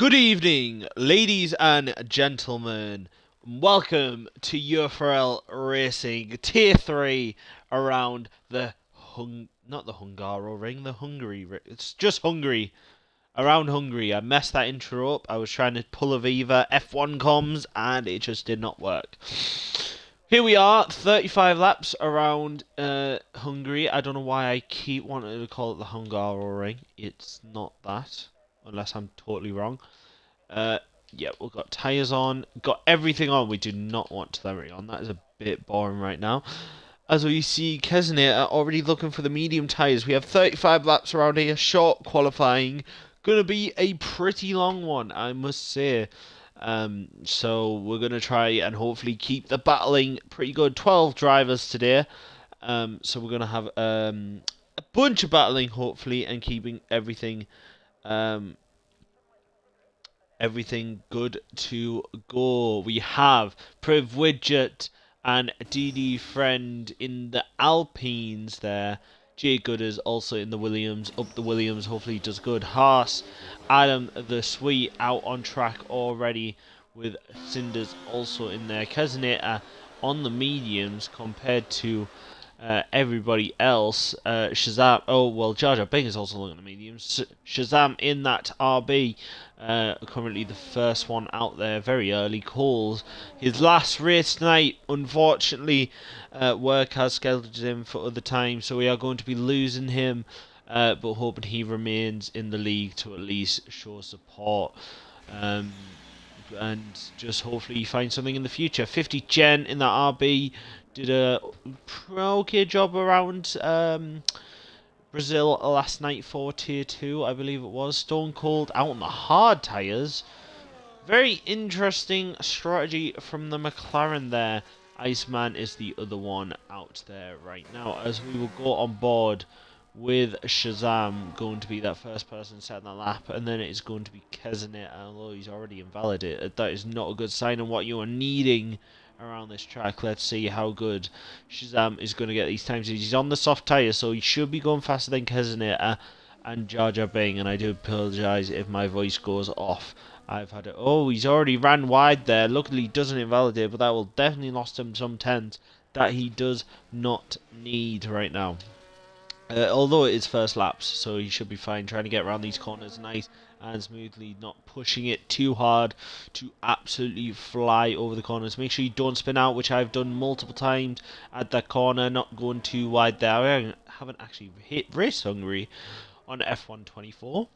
Good evening, ladies and gentlemen. Welcome to UFRL Racing Tier 3 around the not the Hungaroring, the Hungary. It's just Hungary. Around Hungary. I messed that intro up. I was trying to pull a Viva F1 comms and it just did not work. Here we are, 35 laps around Hungary. I don't know why I keep wanting to call it the Hungaroring. It's not that, unless I'm totally wrong. Yeah, we've got tyres on, got everything on. We do not want telemetry on. That is a bit boring right now. As we see, Kesner already looking for the medium tyres. We have 35 laps around here, short qualifying. Gonna be a pretty long one, I must say. So we're gonna try and hopefully keep the battling pretty good. 12 drivers today. So we're gonna have a bunch of battling hopefully and keeping everything everything good to go. We have Priv Widget and DD Friend in the Alpines there. Jay Gooders also in the Williams, up the Williams, hopefully he does good. Haas, Adam the Sweet out on track already with Cinders also in there. Keznator on the mediums compared to everybody else. Shazam, oh well, Jar Jar Bing is also looking at the mediums. Shazam in that RB, currently the first one out there, very early calls. His last race tonight, unfortunately, work has scheduled him for other times, so we are going to be losing him, but hoping he remains in the league to at least show support. And just hopefully find something in the future. 50 Gen in that RB did a okay job around Brazil last night for Tier 2, I believe it was. Stone Cold out on the hard tyres. Very interesting strategy from the McLaren there. Iceman is the other one out there right now, as we will go on board with Shazam going to be that first person setting the lap, and then it is going to be Keznit, although he's already invalidated. That is not a good sign of what you are needing around this track. Let's see how good Shazam is going to get these times. He's on the soft tyre, so he should be going faster than Keznit and Jar Jar Bing, and I do apologise if my voice goes off. I've had it. Oh, he's already ran wide there. Luckily, he doesn't invalidate, but that will definitely lost him some tenths that he does not need right now. Although it is first laps, so he should be fine. Trying to get around these corners nice and smoothly, not pushing it too hard to absolutely fly over the corners. Make sure you don't spin out, which I've done multiple times at that corner, not going too wide there. I haven't actually hit Race Hungary on F1 24.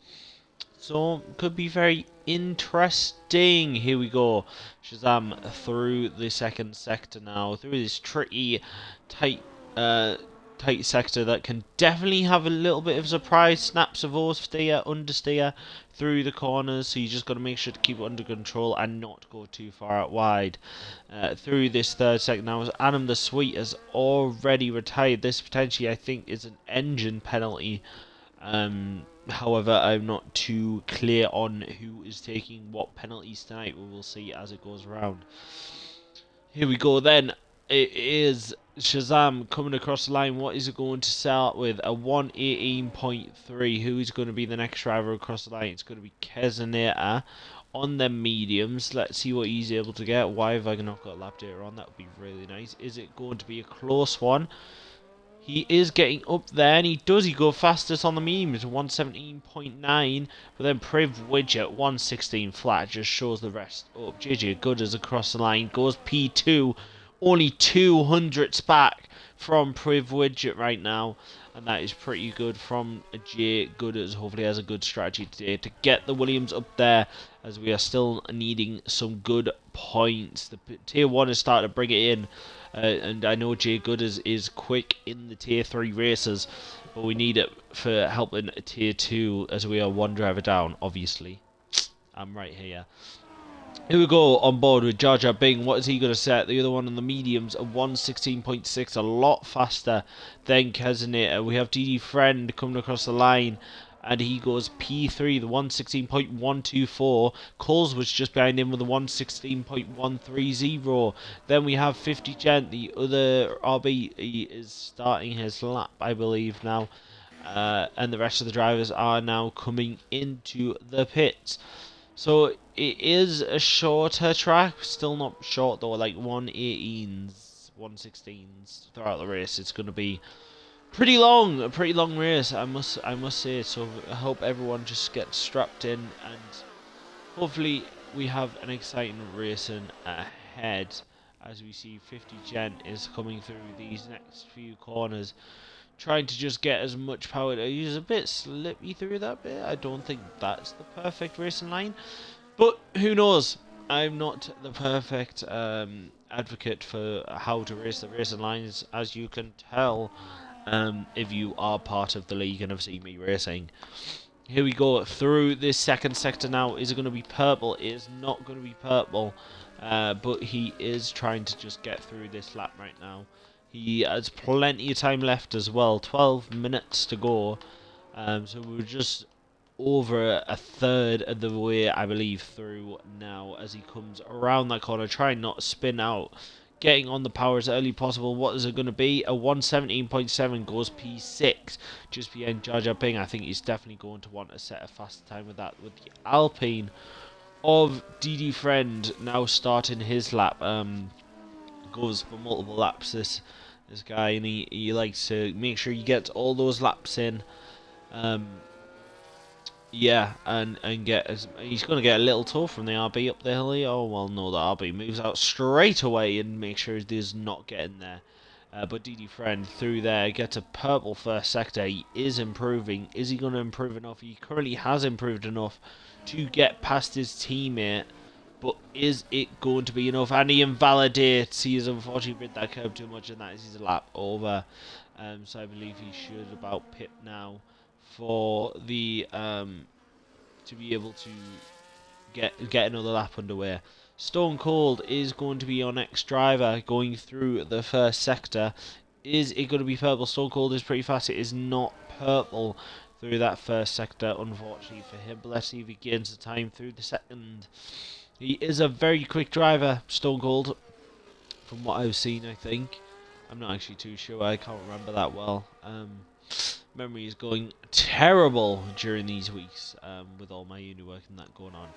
So, could be very interesting. Here we go. Shazam through the second sector now. Through this tricky, tight sector that can definitely have a little bit of surprise. Snaps of oversteer, understeer through the corners. So you just got to make sure to keep it under control and not go too far out wide. Through this third sector now, as Adam the Sweet has already retired. This potentially, I think, is an engine penalty. However, I'm not too clear on who is taking what penalties tonight. We will see as it goes around. Here we go then. It is Shazam coming across the line. What is it going to start with? A 118.3. Who is going to be the next driver across the line? It's going to be Keznator on the mediums. Let's see what he's able to get. Why have I not got lap data on? That would be really nice. Is it going to be a close one? He is getting up there, and he go fastest on the mediums, 117.9, but then Priv Widget, 116 flat, just shows the rest up. JJ Gooders across the line, goes P2, only 200s back from Priv Widget right now, and that is pretty good from Jay Gooders. Hopefully has a good strategy today to get the Williams up there, as we are still needing some good points. The Tier 1 is starting to bring it in. And I know Jay Gooders is quick in the Tier 3 races, but we need it for helping Tier 2 as we are one driver down, obviously. I'm right here. Here we go on board with Jar Jar Bing. What is he going to set? The other one on the mediums, a 116.6, a lot faster than Keznator. We have DD Friend coming across the line, and he goes P3, the 116.124. Coles was just behind him with the 116.130. Then we have 50 Gent, the other RB. He is starting his lap, I believe, now. And the rest of the drivers are now coming into the pits. So it is a shorter track, still not short though, like 118s, 116s throughout the race. It's going to be a pretty long race, I must say. So I hope everyone just gets strapped in, and hopefully we have an exciting racing ahead as we see 50 Gen is coming through these next few corners, trying to just get as much power. He's a bit slippy through that bit. I don't think that's the perfect racing line, but who knows? I'm not the perfect advocate for how to race the racing lines, as you can tell if you are part of the league and have seen me racing. Here we go through this second sector now. Is it going to be purple? It is not going to be purple, but he is trying to just get through this lap right now. He has plenty of time left as well, 12 minutes to go. So we're just over a third of the way, I believe, through now as he comes around that corner, trying not to spin out, getting on the power as early as possible. What is it going to be? A 117.7 goes P6, just behind Jar Jar Bing. I think he's definitely going to want to set a faster time with that, with the Alpine of DD Friend now starting his lap. Goes for multiple laps, this guy, and he likes to make sure he gets all those laps in. Yeah, and he's going to get a little tow from the RB up the hill here. Oh, well, no, the RB moves out straight away and makes sure he's not getting there. But DD Friend through there gets a purple first sector. He is improving. Is he going to improve enough? He currently has improved enough to get past his teammate. But is it going to be enough? And he invalidates. He has unfortunately rid that curb too much, and that is his lap over. So I believe he should about pit now for the to be able to get another lap underway. Stone Cold is going to be your next driver going through the first sector. Is it going to be purple? Stone Cold is pretty fast. It is not purple through that first sector, unfortunately for him. But let's see if he gains the time through the second. He is a very quick driver, Stone Cold, from what I've seen, I think. I'm not actually too sure. I can't remember that well. Memory is going terrible during these weeks with all my uni work and that going on.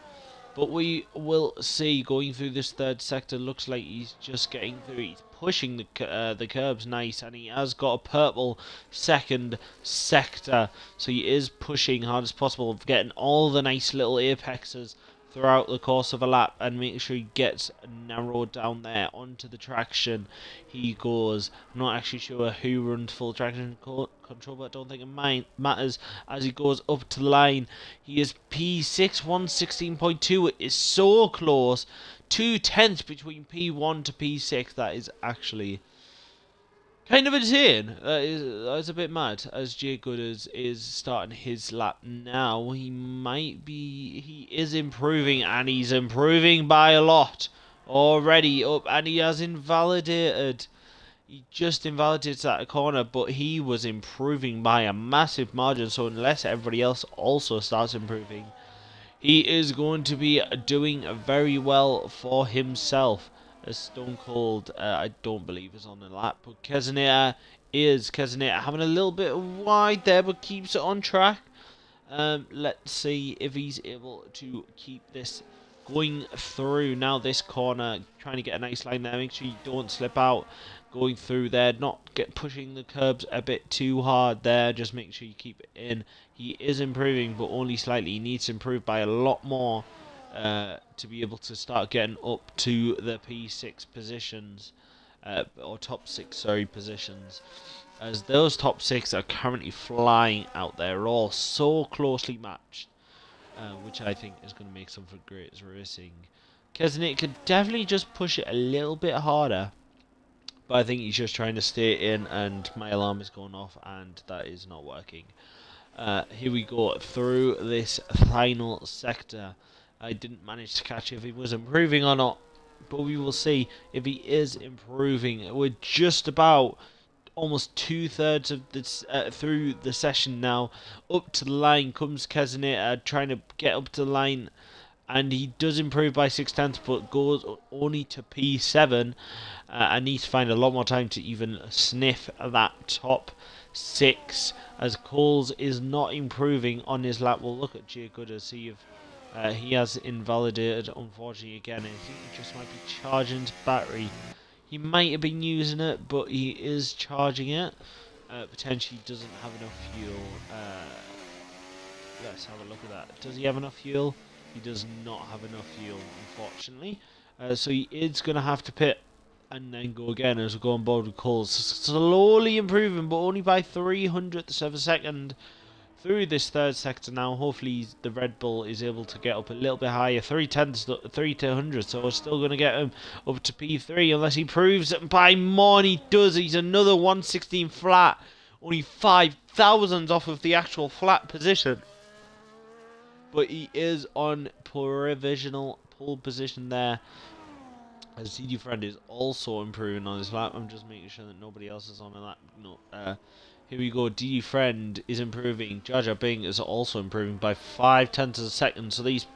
But we will see. Going through this third sector, looks like he's just getting through. He's pushing the curbs nice, and he has got a purple second sector. So he is pushing hard as possible, getting all the nice little apexes throughout the course of a lap, and make sure he gets narrowed down there onto the traction. He goes. I'm not actually sure who runs full traction control, but I don't think it matters as he goes up to the line. He is P6, 116.2. It is so close. 2/10 between P1 to P6. That is actually kind of insane. That's a bit mad. As Jay Gooders is starting his lap now, he is improving, and he's improving by a lot already up, and he has invalidated. He just invalidates that corner, but he was improving by a massive margin. So unless everybody else also starts improving, he is going to be doing very well for himself. As Stone Cold, I don't believe is on the lap, but Keznator having a little bit wide there, but keeps it on track. Let's see if he's able to keep this going through now this corner, trying to get a nice line there. Make sure you don't slip out going through there, not pushing the curbs a bit too hard there. Just make sure you keep it in. He is improving, but only slightly. He needs to improve by a lot more to be able to start getting up to the P6 positions, or top 6, sorry, positions. As those top 6 are currently flying out there, all so closely matched, which I think is going to make some for great racing. Keznator could definitely just push it a little bit harder, but I think he's just trying to stay in, and my alarm is going off, and that is not working. Here we go through this final sector. I didn't manage to catch if he was improving or not, but we will see if he is improving. We're just about almost 2/3 of this through the session now. Up to the line comes Keznator, trying to get up to the line, and he does improve by 6/10, but goes only to P7, and needs to find a lot more time to even sniff that top 6, as Coles is not improving on his lap. We'll look at Jay Gooder, see if He has invalidated, unfortunately, again. I think he just might be charging his battery. He might have been using it, but he is charging it. Potentially doesn't have enough fuel. Let's have a look at that. Does he have enough fuel? He does not have enough fuel, unfortunately. So he is going to have to pit and then go again as we go on board with Coles. Slowly improving, but only by 300ths of a second through this third sector now. Hopefully the Red Bull is able to get up a little bit higher. 3 to 100, so we're still going to get him up to P3 unless he proves it by more. And he does. He's another 116 flat. Only 5 thousandths off of the actual flat position. But he is on provisional pole position there. As CD Friend is also improving on his lap. I'm just making sure that nobody else is on a lap. No, here we go. DD Friend is improving. Jar Jar Bing is also improving by 5/10 of a second. So these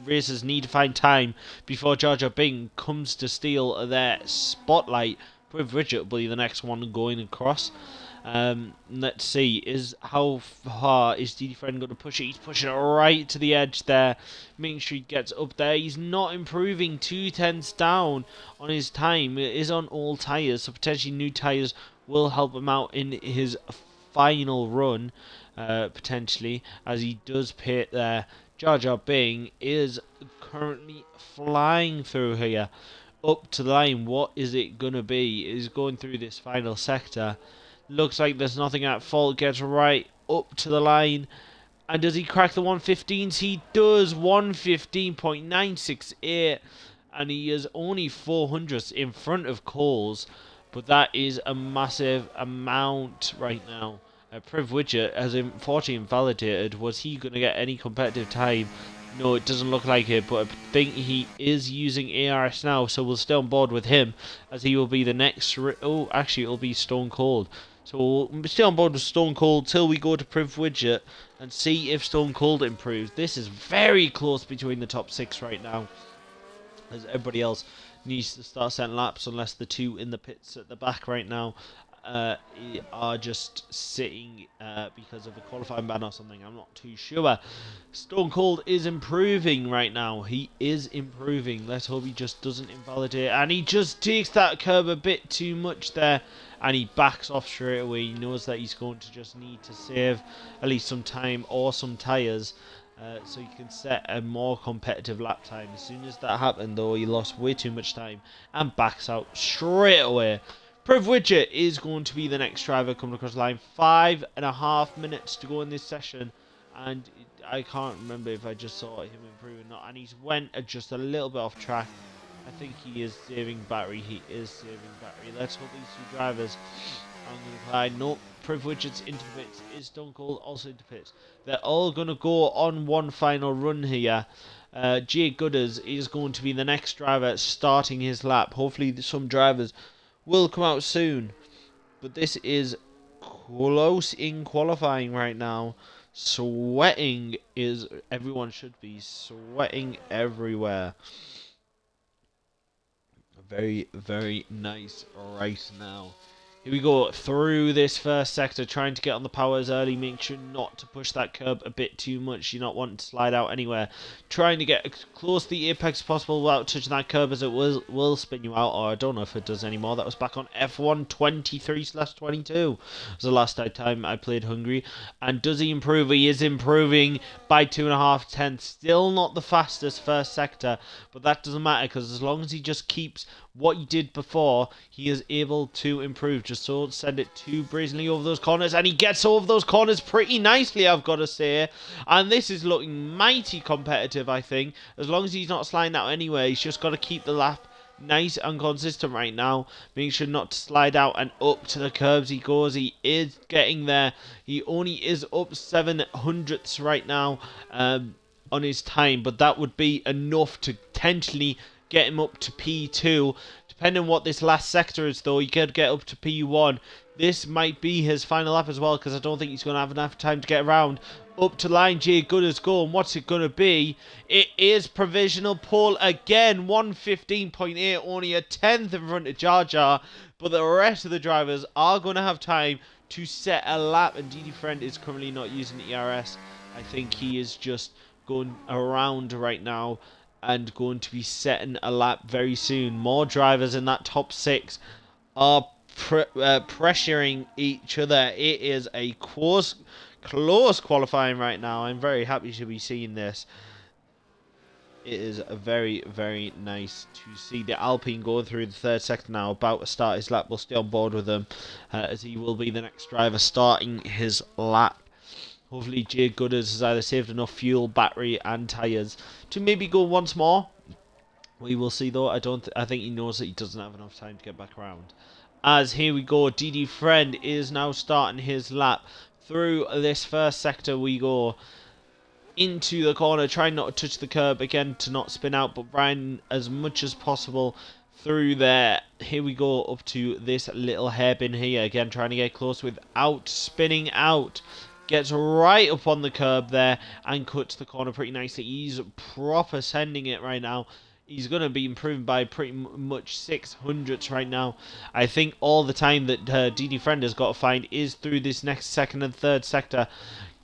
racers need to find time before Jar Jar Bing comes to steal their spotlight. With Richard will be the next one going across. Let's see, is how far is DD Friend going to push it? He's pushing it right to the edge there, making sure he gets up there. He's not improving, 2/10 down on his time. It is on all tyres, so potentially new tyres will help him out in his final run, potentially, as he does pit there. Jar Jar Bing is currently flying through here, up to the line. What is it going to be? Is going through this final sector. Looks like there's nothing at fault. Gets right up to the line. And does he crack the 115s? He does. 115.968. And he is only 400ths in front of Coles. But that is a massive amount right now. Priv Widget has unfortunately invalidated. Was he going to get any competitive time? No, it doesn't look like it, but I think he is using ARS now, so we'll stay on board with him, as he will be the next... Oh, actually, it'll be Stone Cold. So we'll stay on board with Stone Cold till we go to Priv Widget and see if Stone Cold improves. This is very close between the top 6 right now, as everybody else needs to start setting laps, unless the two in the pits at the back right now are just sitting because of a qualifying ban or something. I'm not too sure. Stone Cold is improving right now. He is improving. Let's hope he just doesn't invalidate. And he just takes that curb a bit too much there. And he backs off straight away. He knows that he's going to just need to save at least some time or some tyres. So he can set a more competitive lap time. As soon as that happened, though, he lost way too much time and backs out straight away. Priv Widget is going to be the next driver coming across the line. 5.5 minutes to go in this session, and I can't remember if I just saw him improving or not. And he's went just a little bit off track. I think he is saving battery. He is saving battery. Let's hope these two drivers are going to collide. Nope. Priv Widget's into the pits. Is Stone Cold also into pits? They're all going to go on one final run here. Jay Gooders is going to be the next driver starting his lap. Hopefully some drivers will come out soon. But this is close in qualifying right now. Sweating is... Everyone should be sweating everywhere. Very, very nice right now. Here we go through this first sector, trying to get on the powers early, make sure not to push that curb a bit too much. You're not wanting to slide out anywhere. Trying to get as close to the apex as possible without touching that curb, as it will spin you out, or I don't know if it does anymore. That was back on F1 23/22. It was the last time I played Hungary. And does he improve? He is improving by 2.5 tenths. Still not the fastest first sector, but that doesn't matter, because as long as he just keeps what he did before, he is able to improve. Just so send it too brazenly over those corners, and he gets over those corners pretty nicely, I've got to say. And this is looking mighty competitive, I think. As long as he's not sliding out anyway, he's just got to keep the lap nice and consistent right now. Make sure not to slide out, and up to the curbs he goes. He is getting there. He only is up 700ths right now on his time, but that would be enough to potentially get him up to P2. Depending on what this last sector is, though, he could get up to P1. This might be his final lap as well, because I don't think he's going to have enough time to get around. Up to line, Jay Gooders go, and what's it going to be? It is provisional pole again, 115.8, only a tenth in front of Jar Jar, but the rest of the drivers are going to have time to set a lap, and DD Friend is currently not using ERS. I think he is just going around right now and going to be setting a lap very soon. More drivers in that top 6 are pressuring each other. It is a close qualifying right now. I'm very happy to be seeing this. It is very, very nice to see the Alpine going through the 3rd sector now, about to start his lap. We'll stay on board with him as he will be the next driver starting his lap. Hopefully Jay Gooders has either saved enough fuel, battery and tyres to maybe go once more. We will see though. I think he knows that he doesn't have enough time to get back around. As here we go, DD Friend is now starting his lap. Through this 1st sector we go into the corner, trying not to touch the curb again to not spin out, but riding as much as possible through there. Here we go up to this little hairpin here, again trying to get close without spinning out. Gets right up on the curb there and cuts the corner pretty nicely. He's proper sending it right now. He's going to be improving by pretty much 600ths right now. I think all the time that DD Friend has got to find is through this next 2nd and 3rd sector.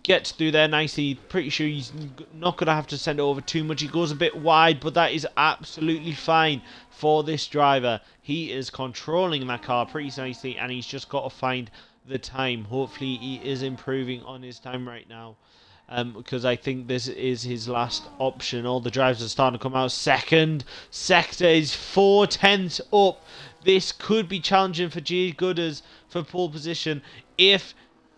Gets through there nicely. Pretty sure he's not going to have to send it over too much. He goes a bit wide, but that is absolutely fine for this driver. He is controlling that car pretty nicely, and he's just got to find the time. Hopefully he is improving on his time right now, because I think this is his last option. All the drivers are starting to come out. 2nd sector is 4/10 up. This could be challenging for Jay Gooders for pole position if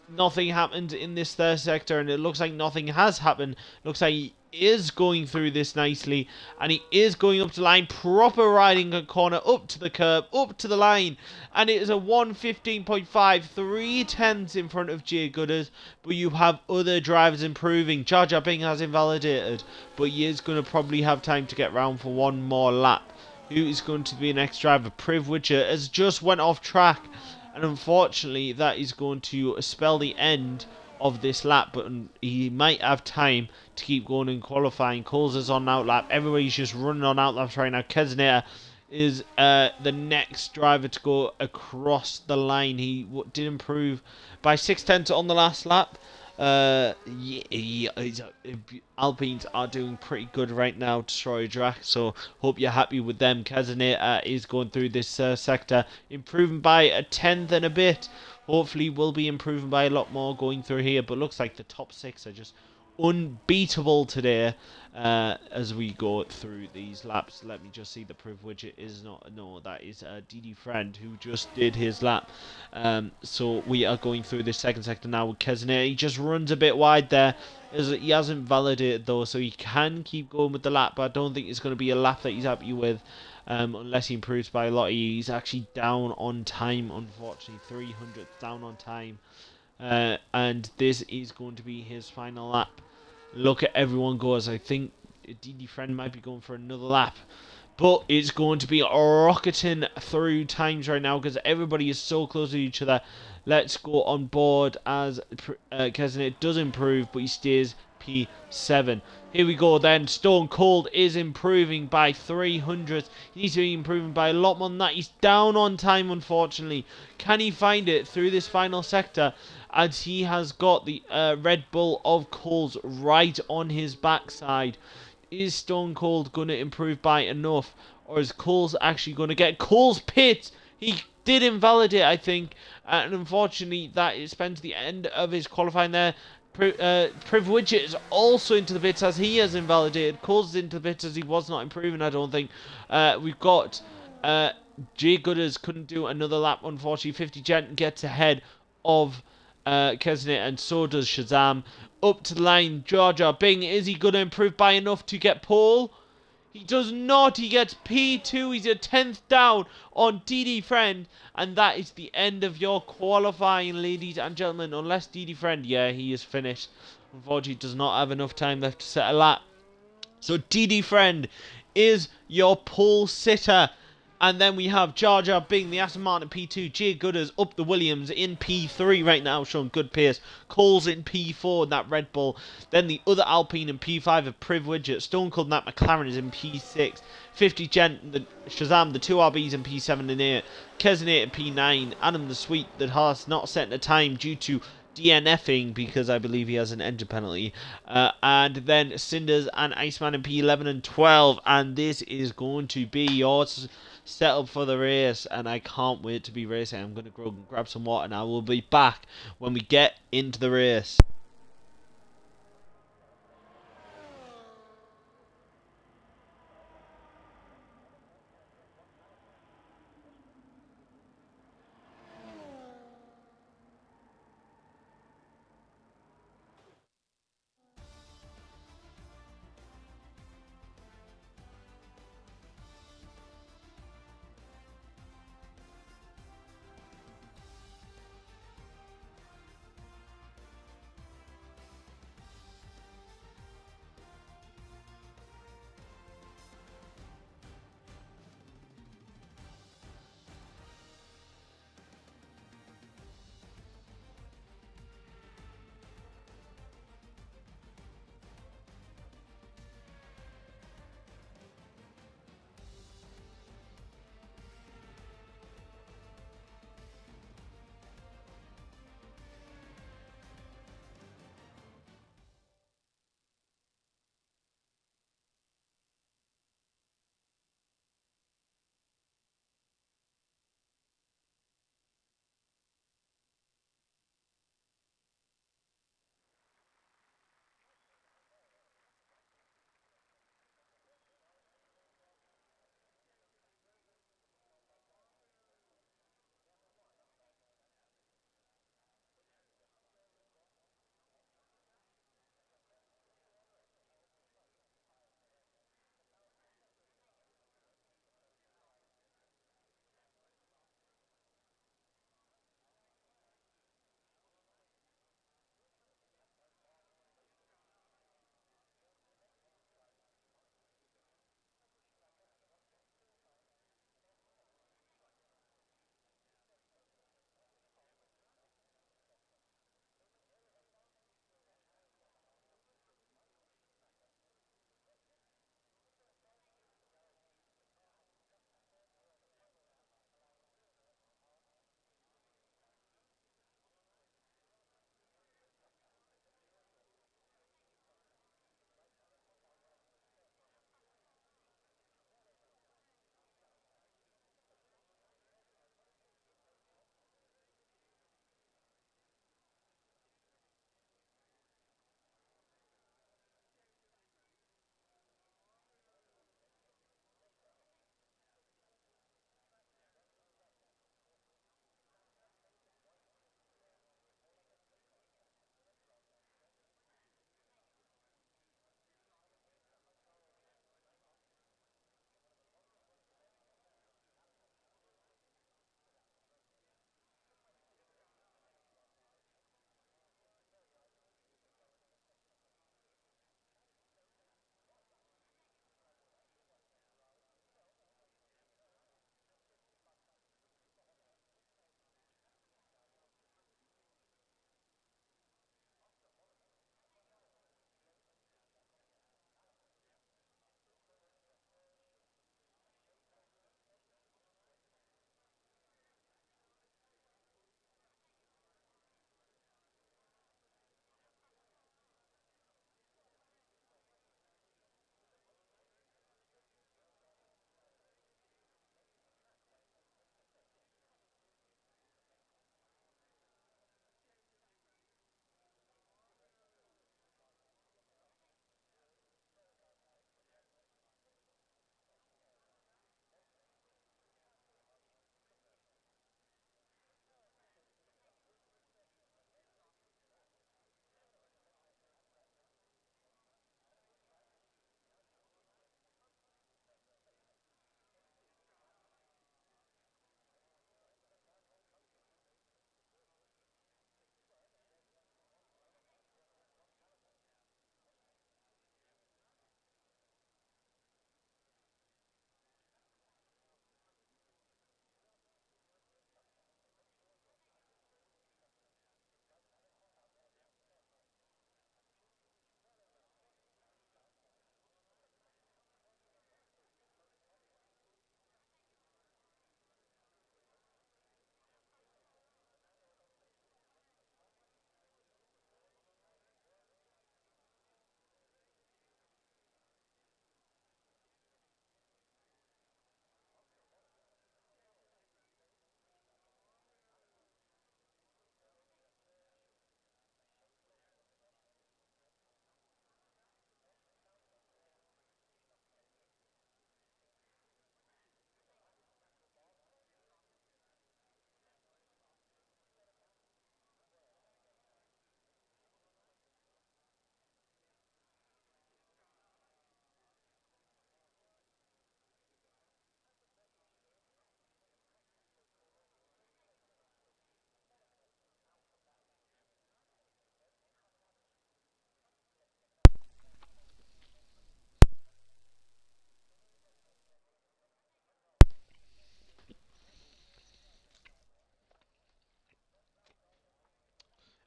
nothing happened in this 3rd sector, and it looks like nothing has happened. Looks like he is going through this nicely, and he is going up to the line, proper riding a corner, up to the curb, up to the line, and it is a 1:15.5, 3/10 in front of Jay Gooders, but you have other drivers improving. Jar Jar Bing has invalidated, but he is going to probably have time to get round for one more lap. Who is going to be the next driver? Privileger has just went off track, and unfortunately that is going to spell the end of this lap, but he might have time to keep going in qualifying. Coles is on out lap. Everybody's just running on out laps right now. Kezneta is the next driver to go across the line. He did improve by 6/10 on the last lap. Alpines are doing pretty good right now, Destroyer Drac, so hope you're happy with them. Kezneta is going through this sector, improving by a 10th and a bit. Hopefully we'll be improving by a lot more going through here, but looks like the top 6 are just unbeatable today as we go through these laps. Let me just see, the privilege. It is not, no, that is DD Friend who just did his lap. So we are going through this 2nd sector now with Kezneta. He just runs a bit wide there, as he hasn't validated though, so he can keep going with the lap, but I don't think it's going to be a lap that he's happy with. Unless he improves by a lot. He's actually down on time, unfortunately. 300 down on time. And this is going to be his final lap. Look at everyone goes. I think DD Friend might be going for another lap. But it's going to be rocketing through times right now because everybody is so close to each other. Let's go on board as Kezneta does improve, but he stays P7. Here we go then. Stone Cold is improving by 300. He needs to be improving by a lot more than that. He's down on time, unfortunately. Can he find it through this final sector? As he has got the Red Bull of Coles right on his backside. Is Stone Cold going to improve by enough? Or is Coles actually going to get Coles pit? He did invalidate, I think. And unfortunately, that spends the end of his qualifying there. Privilege is also into the pits as he has invalidated. Coles is into the pits as he was not improving, I don't think. We've got Jay Gooders couldn't do another lap, unfortunately. 50 Gent gets ahead of Kezneta, and so does Shazam. Up to the line, Jar Jar Bing. Is he going to improve by enough to get pole? He does not. He gets P2. He's a 10th down on DD Friend. And that is the end of your qualifying, ladies and gentlemen. Unless DD Friend, yeah, he is finished. Unfortunately, does not have enough time left to set a lap. So DD Friend is your pole sitter. And then we have Jar Jar Bing, the Aston Martin P2. Jay Gooders up the Williams in P3 right now, showing good pace. Coles in P4 in that Red Bull. Then the other Alpine in P5 of Privilege. Stone Cold and that McLaren is in P6. 50 Gent, the Shazam, the 2 RBs in P7 and 8. Kezneta in P9. Adam the Sweet, the Haas not setting a time due to DNFing because I believe he has an engine penalty. And then Cinders and Iceman in P11 and 12. And this is going to be your setup for the race. And I can't wait to be racing. I'm going to go and grab some water and I will be back when we get into the race.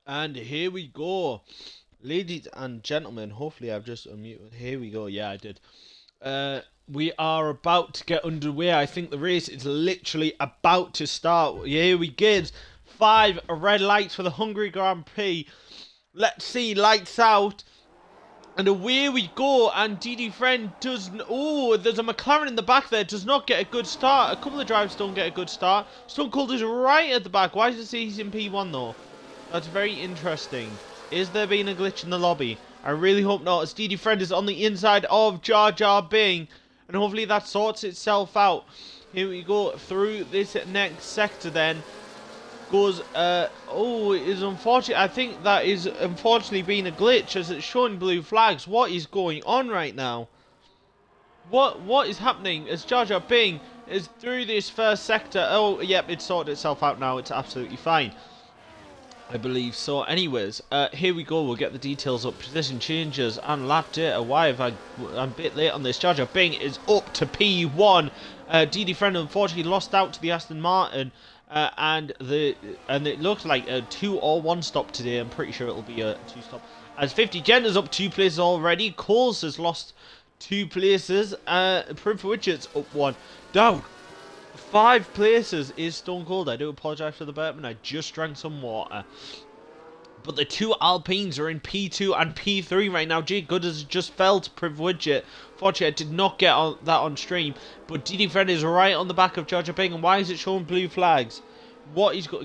And here we go. Ladies and gentlemen, hopefully I've just unmuted. Here we go. Yeah, I did. We are about to get underway. I think the race is literally about to start. Here we go. 5 red lights for the Hungary Grand Prix. Let's see, lights out. And away we go, and Didi Friend does... Oh, there's a McLaren in the back there. Does not get a good start. A couple of drivers don't get a good start. Stone Cold is right at the back. Why does it say he's in P1, though? That's very interesting. Is there being a glitch in the lobby? I really hope not, as Didi Friend is on the inside of Jar Jar Bing. And hopefully that sorts itself out. Here we go through this next sector then. Goes, oh, it is unfortunate. I think that is unfortunately being a glitch as it's showing blue flags. What is going on right now? What is happening as Jar Jar Bing is through this first sector? Oh, yep, it's sorted itself out now. It's absolutely fine, I believe so. Anyways, here we go. We'll get the details up. Position changes and lap data. Why have I'm a bit late on this. Jar Jar Bing is up to P1. Didi Friend unfortunately lost out to the Aston Martin. And it looks like a 2 or 1 stop today. I'm pretty sure it'll be a 2 stop. As 50 Jen is up 2 places already. Coles has lost 2 places. Proof Widget's up 1. Down 5 places is Stone Cold. I do apologise for the burping. I just drank some water. But the 2 Alpines are in P2 and P3 right now. Jay Gooders just fell to Priv Widget. Fortunately, I did not get that on stream. But Didi Friend is right on the back of Jar Jar Bing. And why is it showing blue flags?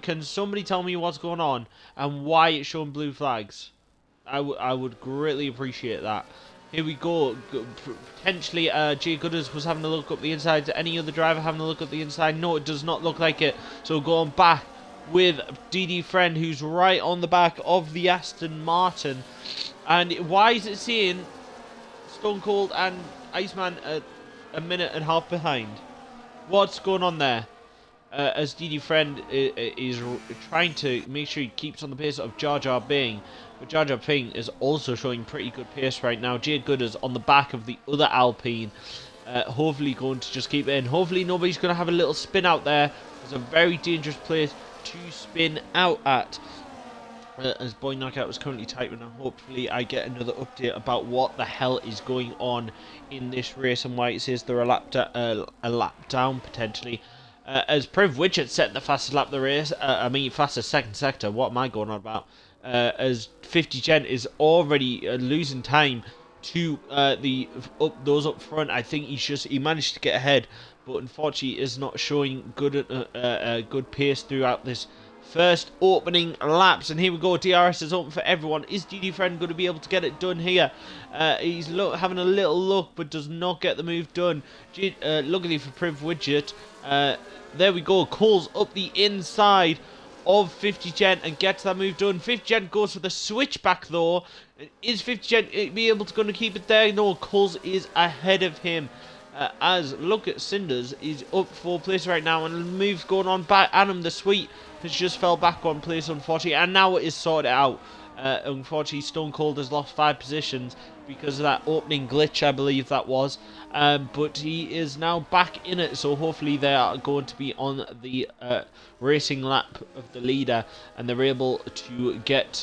Can somebody tell me what's going on? And why it's showing blue flags? I would greatly appreciate that. Here we go. Potentially, Jay Gooders was having a look up the inside. Any other driver having a look up the inside? No, it does not look like it. So going back with Didi Friend, who's right on the back of the Aston Martin. And why is it saying Stone Cold and Iceman a minute and a half behind? What's going on there? As Didi Friend is trying to make sure he keeps on the pace of Jar Jar Bing. But Jar Jar Bing is also showing pretty good pace right now. Jade Gooders on the back of the other Alpine. Hopefully going to just keep it in. Hopefully nobody's going to have a little spin out there. It's a very dangerous place to spin out at. As Boy Knockout is currently typing, and hopefully I get another update about what the hell is going on in this race and why it says they're a lap down potentially. As Priv Widget set the fastest lap of the race, fastest second sector. What am I going on about? As 50 Gen is already losing time to those up front. I think he managed to get ahead, but unfortunately is not showing good pace throughout this first opening laps. And here we go. DRS is open for everyone. Is Didi Friend going to be able to get it done here? He's having a little look, but does not get the move done. Luckily for Priv Widget, there we go. Coles up the inside of 50 Gen and gets that move done. 50 Gen goes for the switchback though. Is 50 Gen be able to going to keep it there? No, Coles is ahead of him. As look at Cinders, he's up 4 places right now, and the move's going on back. Adam the Sweet has just fell back 1 place, unfortunately, and now it is sorted out. Unfortunately, Stone Cold has lost 5 positions because of that opening glitch, I believe that was. But he is now back in it, so hopefully they are going to be on the racing lap of the leader, and they're able to get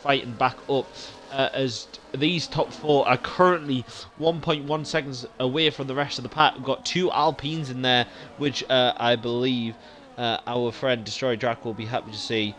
fighting back up. As these top 4 are currently 1.1 seconds away from the rest of the pack. We've got 2 Alpines in there, which I believe our friend Destroy Drac will be happy to see.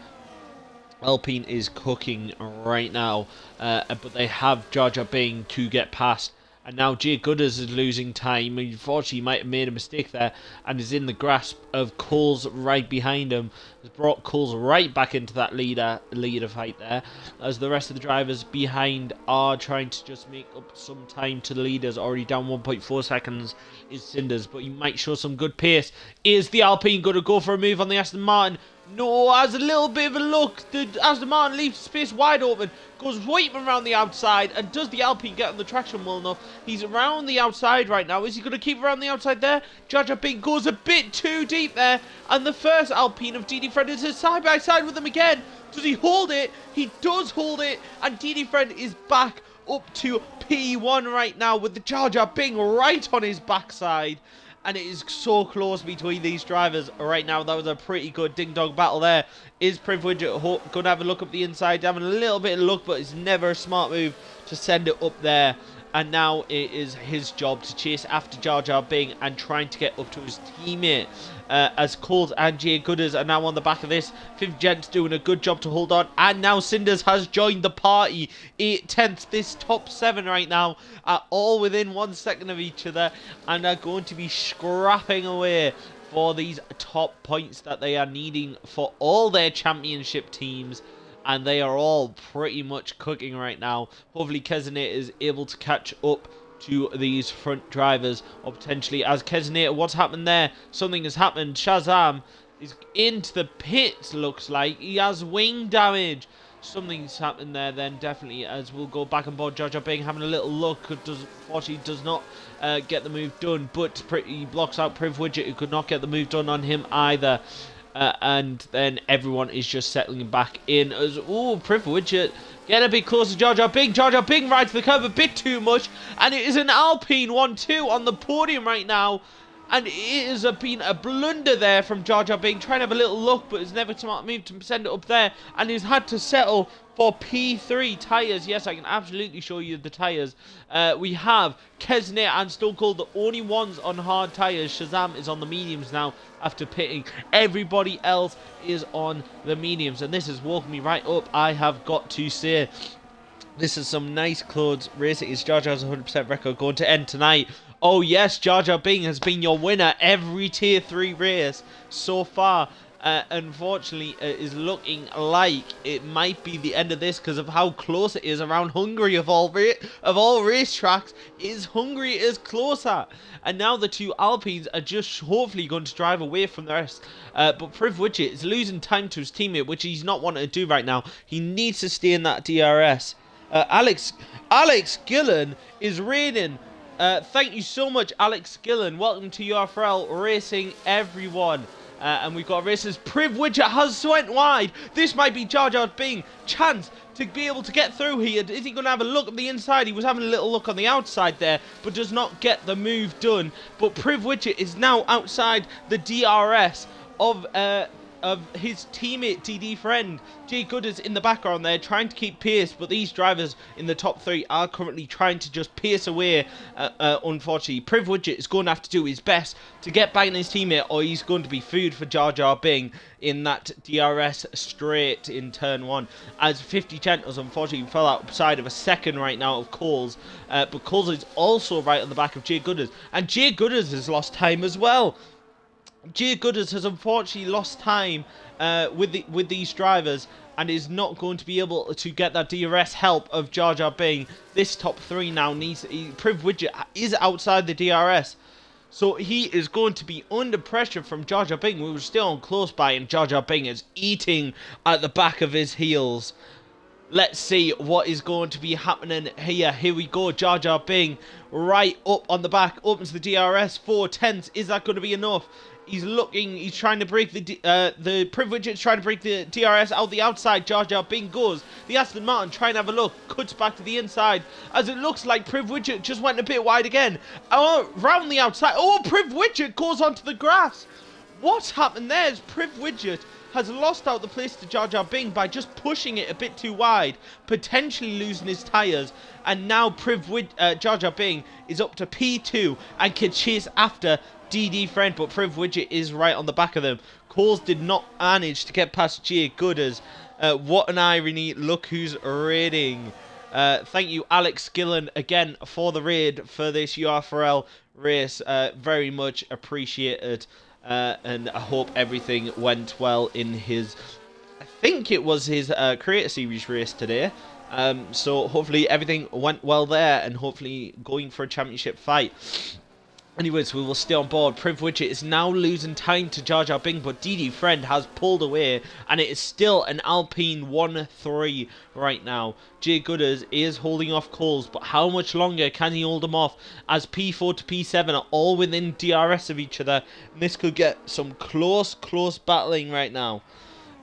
Alpine is cooking right now, but they have Jar Jar Bing to get past. And now Jay Gooders is losing time. Unfortunately, he might have made a mistake there and is in the grasp of Coles right behind him. Has brought Coles right back into that leader fight there. As the rest of the drivers behind are trying to just make up some time to the leaders. Already down 1.4 seconds is Cinders, but he might show some good pace. Is the Alpine going to go for a move on the Aston Martin? No, has a little bit of a look. The Aston Martin leaves space wide open, goes right around the outside, and does the Alpine get on the traction well enough? He's around the outside right now. Is he going to keep around the outside there? Jar Jar Bing goes a bit too deep there, and the first Alpine of Didi Friend is side by side with him again. Does he hold it? He does hold it, and Didi Friend is back up to P1 right now with the Jar Jar Bing right on his backside. and it is so close between these drivers right now. That was a pretty good ding-dong battle there. Is Privilege going to have a look up the inside, having a little bit of luck, but it's never a smart move to send it up there. And now it is his job to chase after Jar Jar Bing and trying to get up to his teammate. As Coles and Jay Gooders are now on the back of this. 5th Gent's doing a good job to hold on. And now Cinders has joined the party. 8th, 10th, this top 7 right now are all within 1 second of each other. And are going to be scrapping away for these top points that they are needing for all their championship teams. And they are all pretty much cooking right now. Hopefully Keznator is able to catch up to these front drivers. Or potentially, as Keznator, what's happened there? Something has happened. Shazam is into the pits, looks like. He has wing damage. Something's happened there then, definitely, as we'll go back on board. Jar Jar Bing having a little look. Fortunately does not get the move done. But he blocks out Priv Widget, who could not get the move done on him either. And then everyone is just settling back in as, Priv Widget get a bit closer to Jar Jar Bing. Jar Jar Bing rides the curve a bit too much, and it is an Alpine 1-2 on the podium right now. And it has been a blunder there from Jar Jar Bing, trying to have a little look, but it's never a smart move to send it up there. And he's had to settle for P3 tyres. Yes, I can absolutely show you the tyres. We have Keznator and Stone Cold, the only ones on hard tyres. Shazam is on the mediums now after pitting. Everybody else is on the mediums. And this has woken me right up, I have got to say. This is some nice clothes racing. Is Jar Jar's 100% record going to end tonight? Oh yes, Jar Jar Bing has been your winner every tier 3 race so far. Unfortunately, it is looking like it might be the end of this because of how close it is around Hungary. Of all racetracks, Hungary is closer. And now the two Alpines are just hopefully going to drive away from the rest. But Priv Widget is losing time to his teammate, which he's not wanting to do right now. He needs to stay in that DRS. Alex Gillen is raiding. Thank you so much, Alex Gillen. Welcome to UFRL Racing, everyone. And we've got races. Priv Widget has went wide. This might be Jar Jar Bing. Chance to be able to get through here. Is he going to have a look at the inside? He was having a little look on the outside there, but does not get the move done. But Priv Widget is now outside the DRS of his teammate DD friend Jay Gooders in the background there, trying to keep pace, but these drivers in the top 3 are currently trying to just pace away. Unfortunately, Priv Widget is going to have to do his best to get back in his teammate, or he's going to be food for Jar Jar Bing in that DRS straight in turn 1, as 50 Centos unfortunately fell outside of a second right now of Coles, but Coles is also right on the back of Jay Gooders, and Jay Gooders has lost time as well. Jay Gooders has unfortunately lost time with these drivers and is not going to be able to get that DRS help of Jar Jar Bing. This top 3 now needs... Priv Widget is outside the DRS. So he is going to be under pressure from Jar Jar Bing. We were still on close by, and Jar Jar Bing is eating at the back of his heels. Let's see what is going to be happening here. Here we go. Jar Jar Bing right up on the back. Opens the DRS. 4/10. Is that going to be enough? He's looking, he's trying to break the Priv Widget's trying to break the DRS out the outside. Jar Jar Bing goes. The Aston Martin trying to have a look, cuts back to the inside, as it looks like Priv Widget just went a bit wide again. Oh, round the outside. Oh, Priv Widget goes onto the grass. What's happened there is Priv Widget has lost out the place to Jar Jar Bing by just pushing it a bit too wide, potentially losing his tyres, and now Jar Jar Bing is up to P2 and can chase after DD friend, but Priv Widget is right on the back of them. Coles did not manage to get past Jay Gooders. What an irony. Look who's raiding. Thank you, Alex Gillen, again for the raid for this UFRL race. Very much appreciated. And I hope everything went well in his... I think it was his Creator Series race today. So hopefully everything went well there, and hopefully going for a championship fight. Anyways, we will stay on board. Priv Widget is now losing time to Jar Jar Bing, but DD Friend has pulled away, and it is still an Alpine 1-3 right now. Jay Gooders is holding off Coles, but how much longer can he hold them off, as P4 to P7 are all within DRS of each other, and this could get some close battling right now.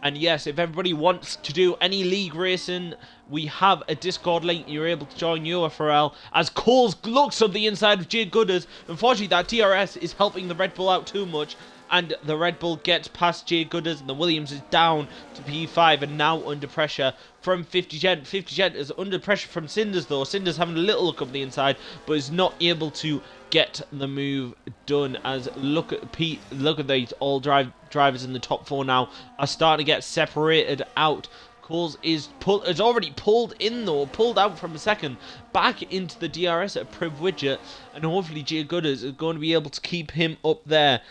And yes, if everybody wants to do any league racing, we have a Discord link. You're able to join UFRL as Coles looks up the inside of Jade Gooders. Unfortunately, that DRS is helping the Red Bull out too much. And the Red Bull gets past Jade Gooders, and the Williams is down to P5 and now under pressure from 50 Gent. 50 Gent is under pressure from Cinders though. Cinders having a little look up the inside, but is not able to get the move done. As look at the all drivers in the top 4 now are starting to get separated out. Coles is already pulled out from a second back into the DRS at Priv Widget, and hopefully Jay Gooders is going to be able to keep him up there.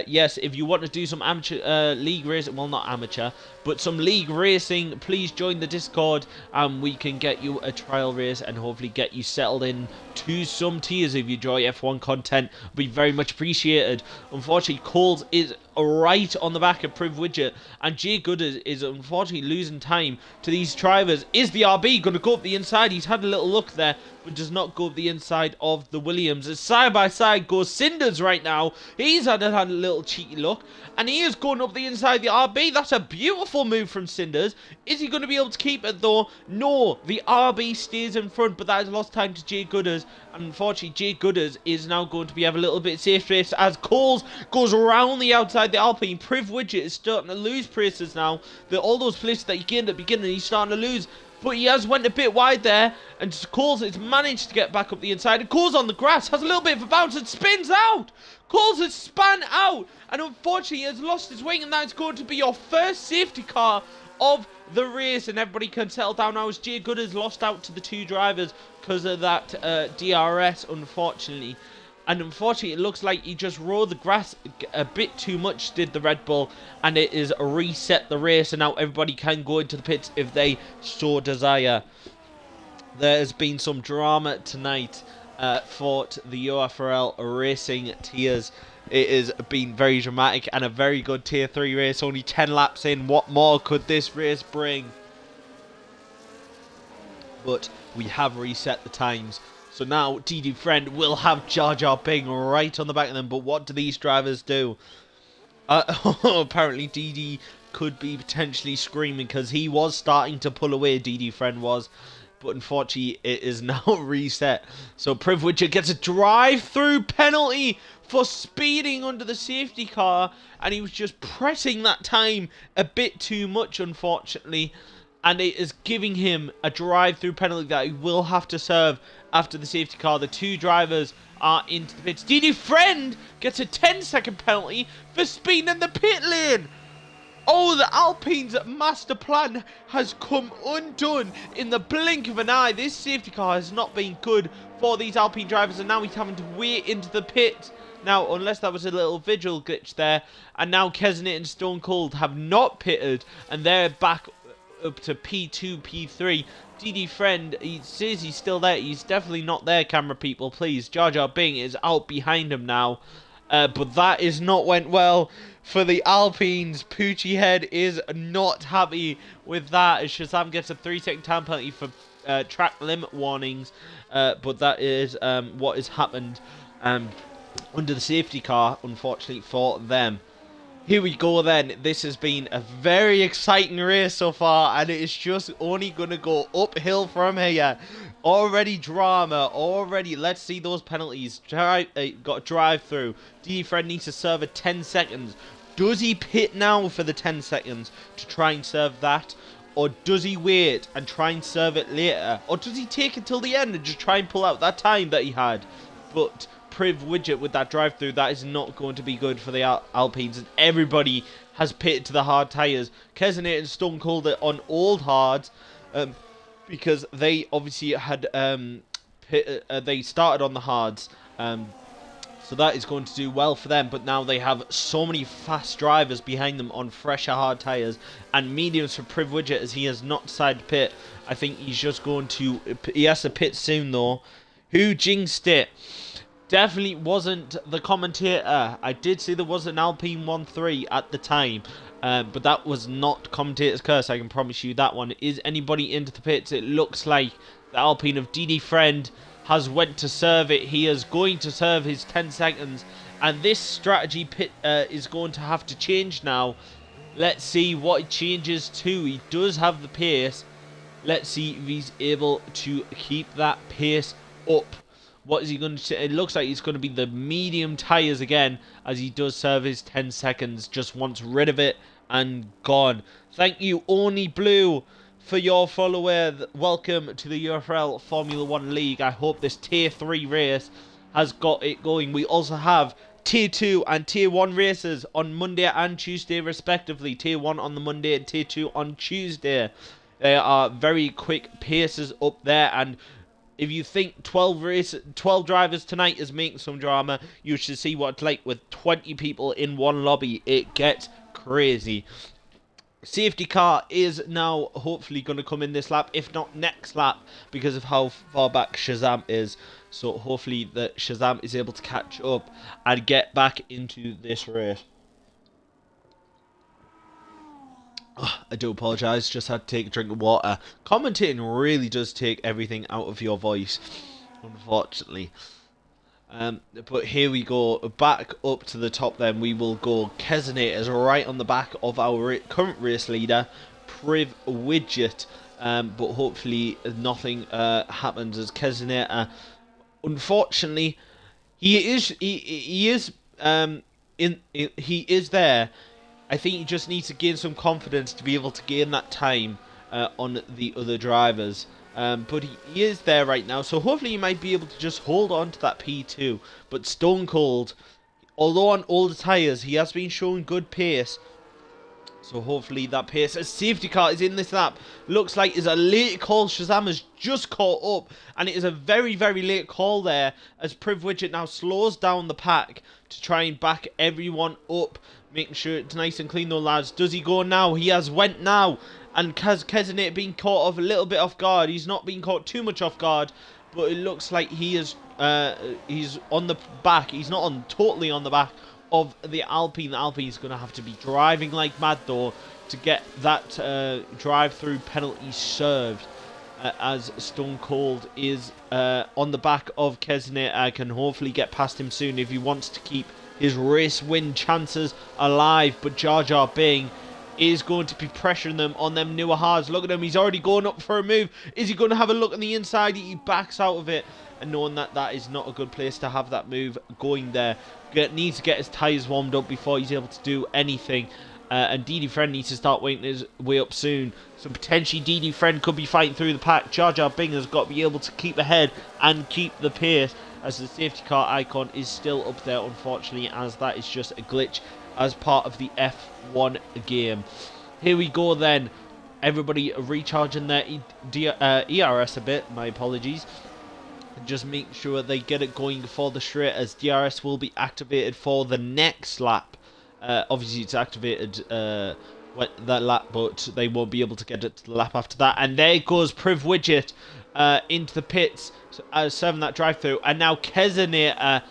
Yes, if you want to do some amateur league racing, well, not amateur, but some league racing, please join the Discord and we can get you a trial race and hopefully get you settled in to some tiers. If you enjoy F1 content, it'll be very much appreciated. Unfortunately, Coles is right on the back of Priv Widget, and Jay Gooders is unfortunately losing time to these drivers. Is the RB going to go up the inside? He's had a little look there, but does not go up the inside of the Williams. As side by side goes Cinders right now. He's had a little cheeky look, and he is going up the inside of the RB. That's a beautiful move from Cinders. Is he going to be able to keep it though? No, the RB stays in front, but that has lost time to Jay Gooders. And unfortunately, Jay Gooders is now going to be have a little bit safe race as Coles goes around the outside the Alpine. Priv Widget is starting to lose places now. All those places that he gained at the beginning, he's starting to lose. But he has went a bit wide there, and Coles has managed to get back up the inside. And Coles on the grass has a little bit of a bounce and spins out. Coles has spun out, and unfortunately he has lost his wing, and that's going to be your first safety car of the race. And everybody can settle down now as Jay Gooders lost out to the 2 drivers because of that DRS, unfortunately. And unfortunately, it looks like he just rode the grass a bit too much, did the Red Bull, and it is reset the race, and now everybody can go into the pits if they so desire. There has been some drama tonight for the UFRL racing tiers. It has been very dramatic and a very good tier 3 race, only 10 laps in. What more could this race bring? But we have reset the times. So now DD Friend will have Jar Jar Bing right on the back of them. But what do these drivers do? Apparently DD could be potentially screaming because he was starting to pull away, DD Friend was. But unfortunately it is now reset. So Priv Widget gets a drive-through penalty for speeding under the safety car. And he was just pressing that time a bit too much, unfortunately. And it is giving him a drive-through penalty that he will have to serve after the safety car. The 2 drivers are into the pits. DD Friend gets a 10-second penalty for speeding in the pit lane. Oh, the Alpine's master plan has come undone in the blink of an eye. This safety car has not been good for these Alpine drivers, and now he's having to wait into the pit. Now, unless that was a little visual glitch there, and now Kesnit and Stone Cold have not pitted, and they're back up to P2, P3. DD Friend, he says he's still there. He's definitely not there, camera people, please. Jar Jar Bing is out behind him now. But that is not went well for the Alpines. Poochie Head is not happy with that, as Shazam gets a 3-second time penalty for track limit warnings. But that is what has happened under the safety car, unfortunately for them. Here we go then. This has been a very exciting race so far, and it is just only going to go uphill from here. Already drama, already. Let's see those penalties. Got to drive through. D Friend needs to serve at 10 seconds. Does he pit now for the 10 seconds to try and serve that? Or does he wait and try and serve it later? Or does he take it till the end and just try and pull out that time that he had? But Priv Widget with that drive through, that is not going to be good for the Alpines, and everybody has pitted to the hard tyres. Kesnit and Stone Cold it on old hards because they obviously had they started on the hards, so that is going to do well for them. But now they have so many fast drivers behind them on fresher hard tyres, and mediums for Priv Widget as he has not decided to pit. I think he's just going to, he has to pit soon though. Who jinxed it? Definitely wasn't the commentator. I did see there was an Alpine 1-3 at the time, but that was not commentator's curse. I can promise you that one. Is anybody into the pits? It looks like the Alpine of DD Friend has went to serve it. He is going to serve his 10 seconds, and this strategy pit is going to have to change now. Let's see what it changes to. He does have the pace. Let's see if he's able to keep that pace up. What is he going to... It looks like it's going to be the medium tyres again, as he does serve his 10 seconds. Just wants rid of it and gone. Thank you, Only Blue, for your follower. Welcome to the UFRL Formula 1 League. I hope this Tier 3 race has got it going. We also have Tier 2 and Tier 1 races on Monday and Tuesday respectively. Tier 1 on the Monday and Tier 2 on Tuesday. There are very quick paces up there, and if you think 12 drivers tonight is making some drama, you should see what it's like with 20 people in one lobby. It gets crazy. Safety car is now hopefully going to come in this lap, if not next lap, because of how far back Shazam is. So hopefully that Shazam is able to catch up and get back into this race. Oh, I do apologise, just had to take a drink of water. Commentating really does take everything out of your voice, unfortunately. But here we go, back up to the top then. We will go Kezinators right on the back of our current race leader, Priv Widget. But hopefully nothing happens as Kezinator. Unfortunately, he is there. I think he just needs to gain some confidence to be able to gain that time on the other drivers. But he is there right now, so hopefully he might be able to just hold on to that P2. But Stone Cold, although on older tyres, he has been showing good pace. So hopefully that pace. A safety car is in this lap. Looks like it's a late call. Shazam has just caught up, and it is a very, very late call there, as Priv Widget now slows down the pack to try and back everyone up. Making sure it's nice and clean though, lads. Does he go now? He has went now. And Kezinator being caught off a little bit off guard. He's not being caught too much off guard, but it looks like he is he's on the back. He's not totally on the back of the Alpine. The Alpine is going to have to be driving like mad though to get that drive-through penalty served. As Stone Cold is on the back of Kezinator, can hopefully get past him soon if he wants to keep his race win chances alive. But Jar Jar Bing is going to be pressuring them on them newer hards. Look at him, he's already going up for a move. Is he going to have a look on the inside? He backs out of it, and knowing that that is not a good place to have that move going there. Needs to get his tyres warmed up before he's able to do anything. And DD Friend needs to start waiting his way up soon. So potentially DD Friend could be fighting through the pack. Jar Jar Bing has got to be able to keep ahead and keep the pace, as the safety car icon is still up there, unfortunately, as that is just a glitch as part of the F1 game. Here we go then. Everybody recharging their ERS a bit. My apologies. Just make sure they get it going for the straight, as DRS will be activated for the next lap. Obviously it's activated that lap, but they won't be able to get it to the lap after that. And there goes Priv Widget into the pits, serving that drive-through. And now Kezinator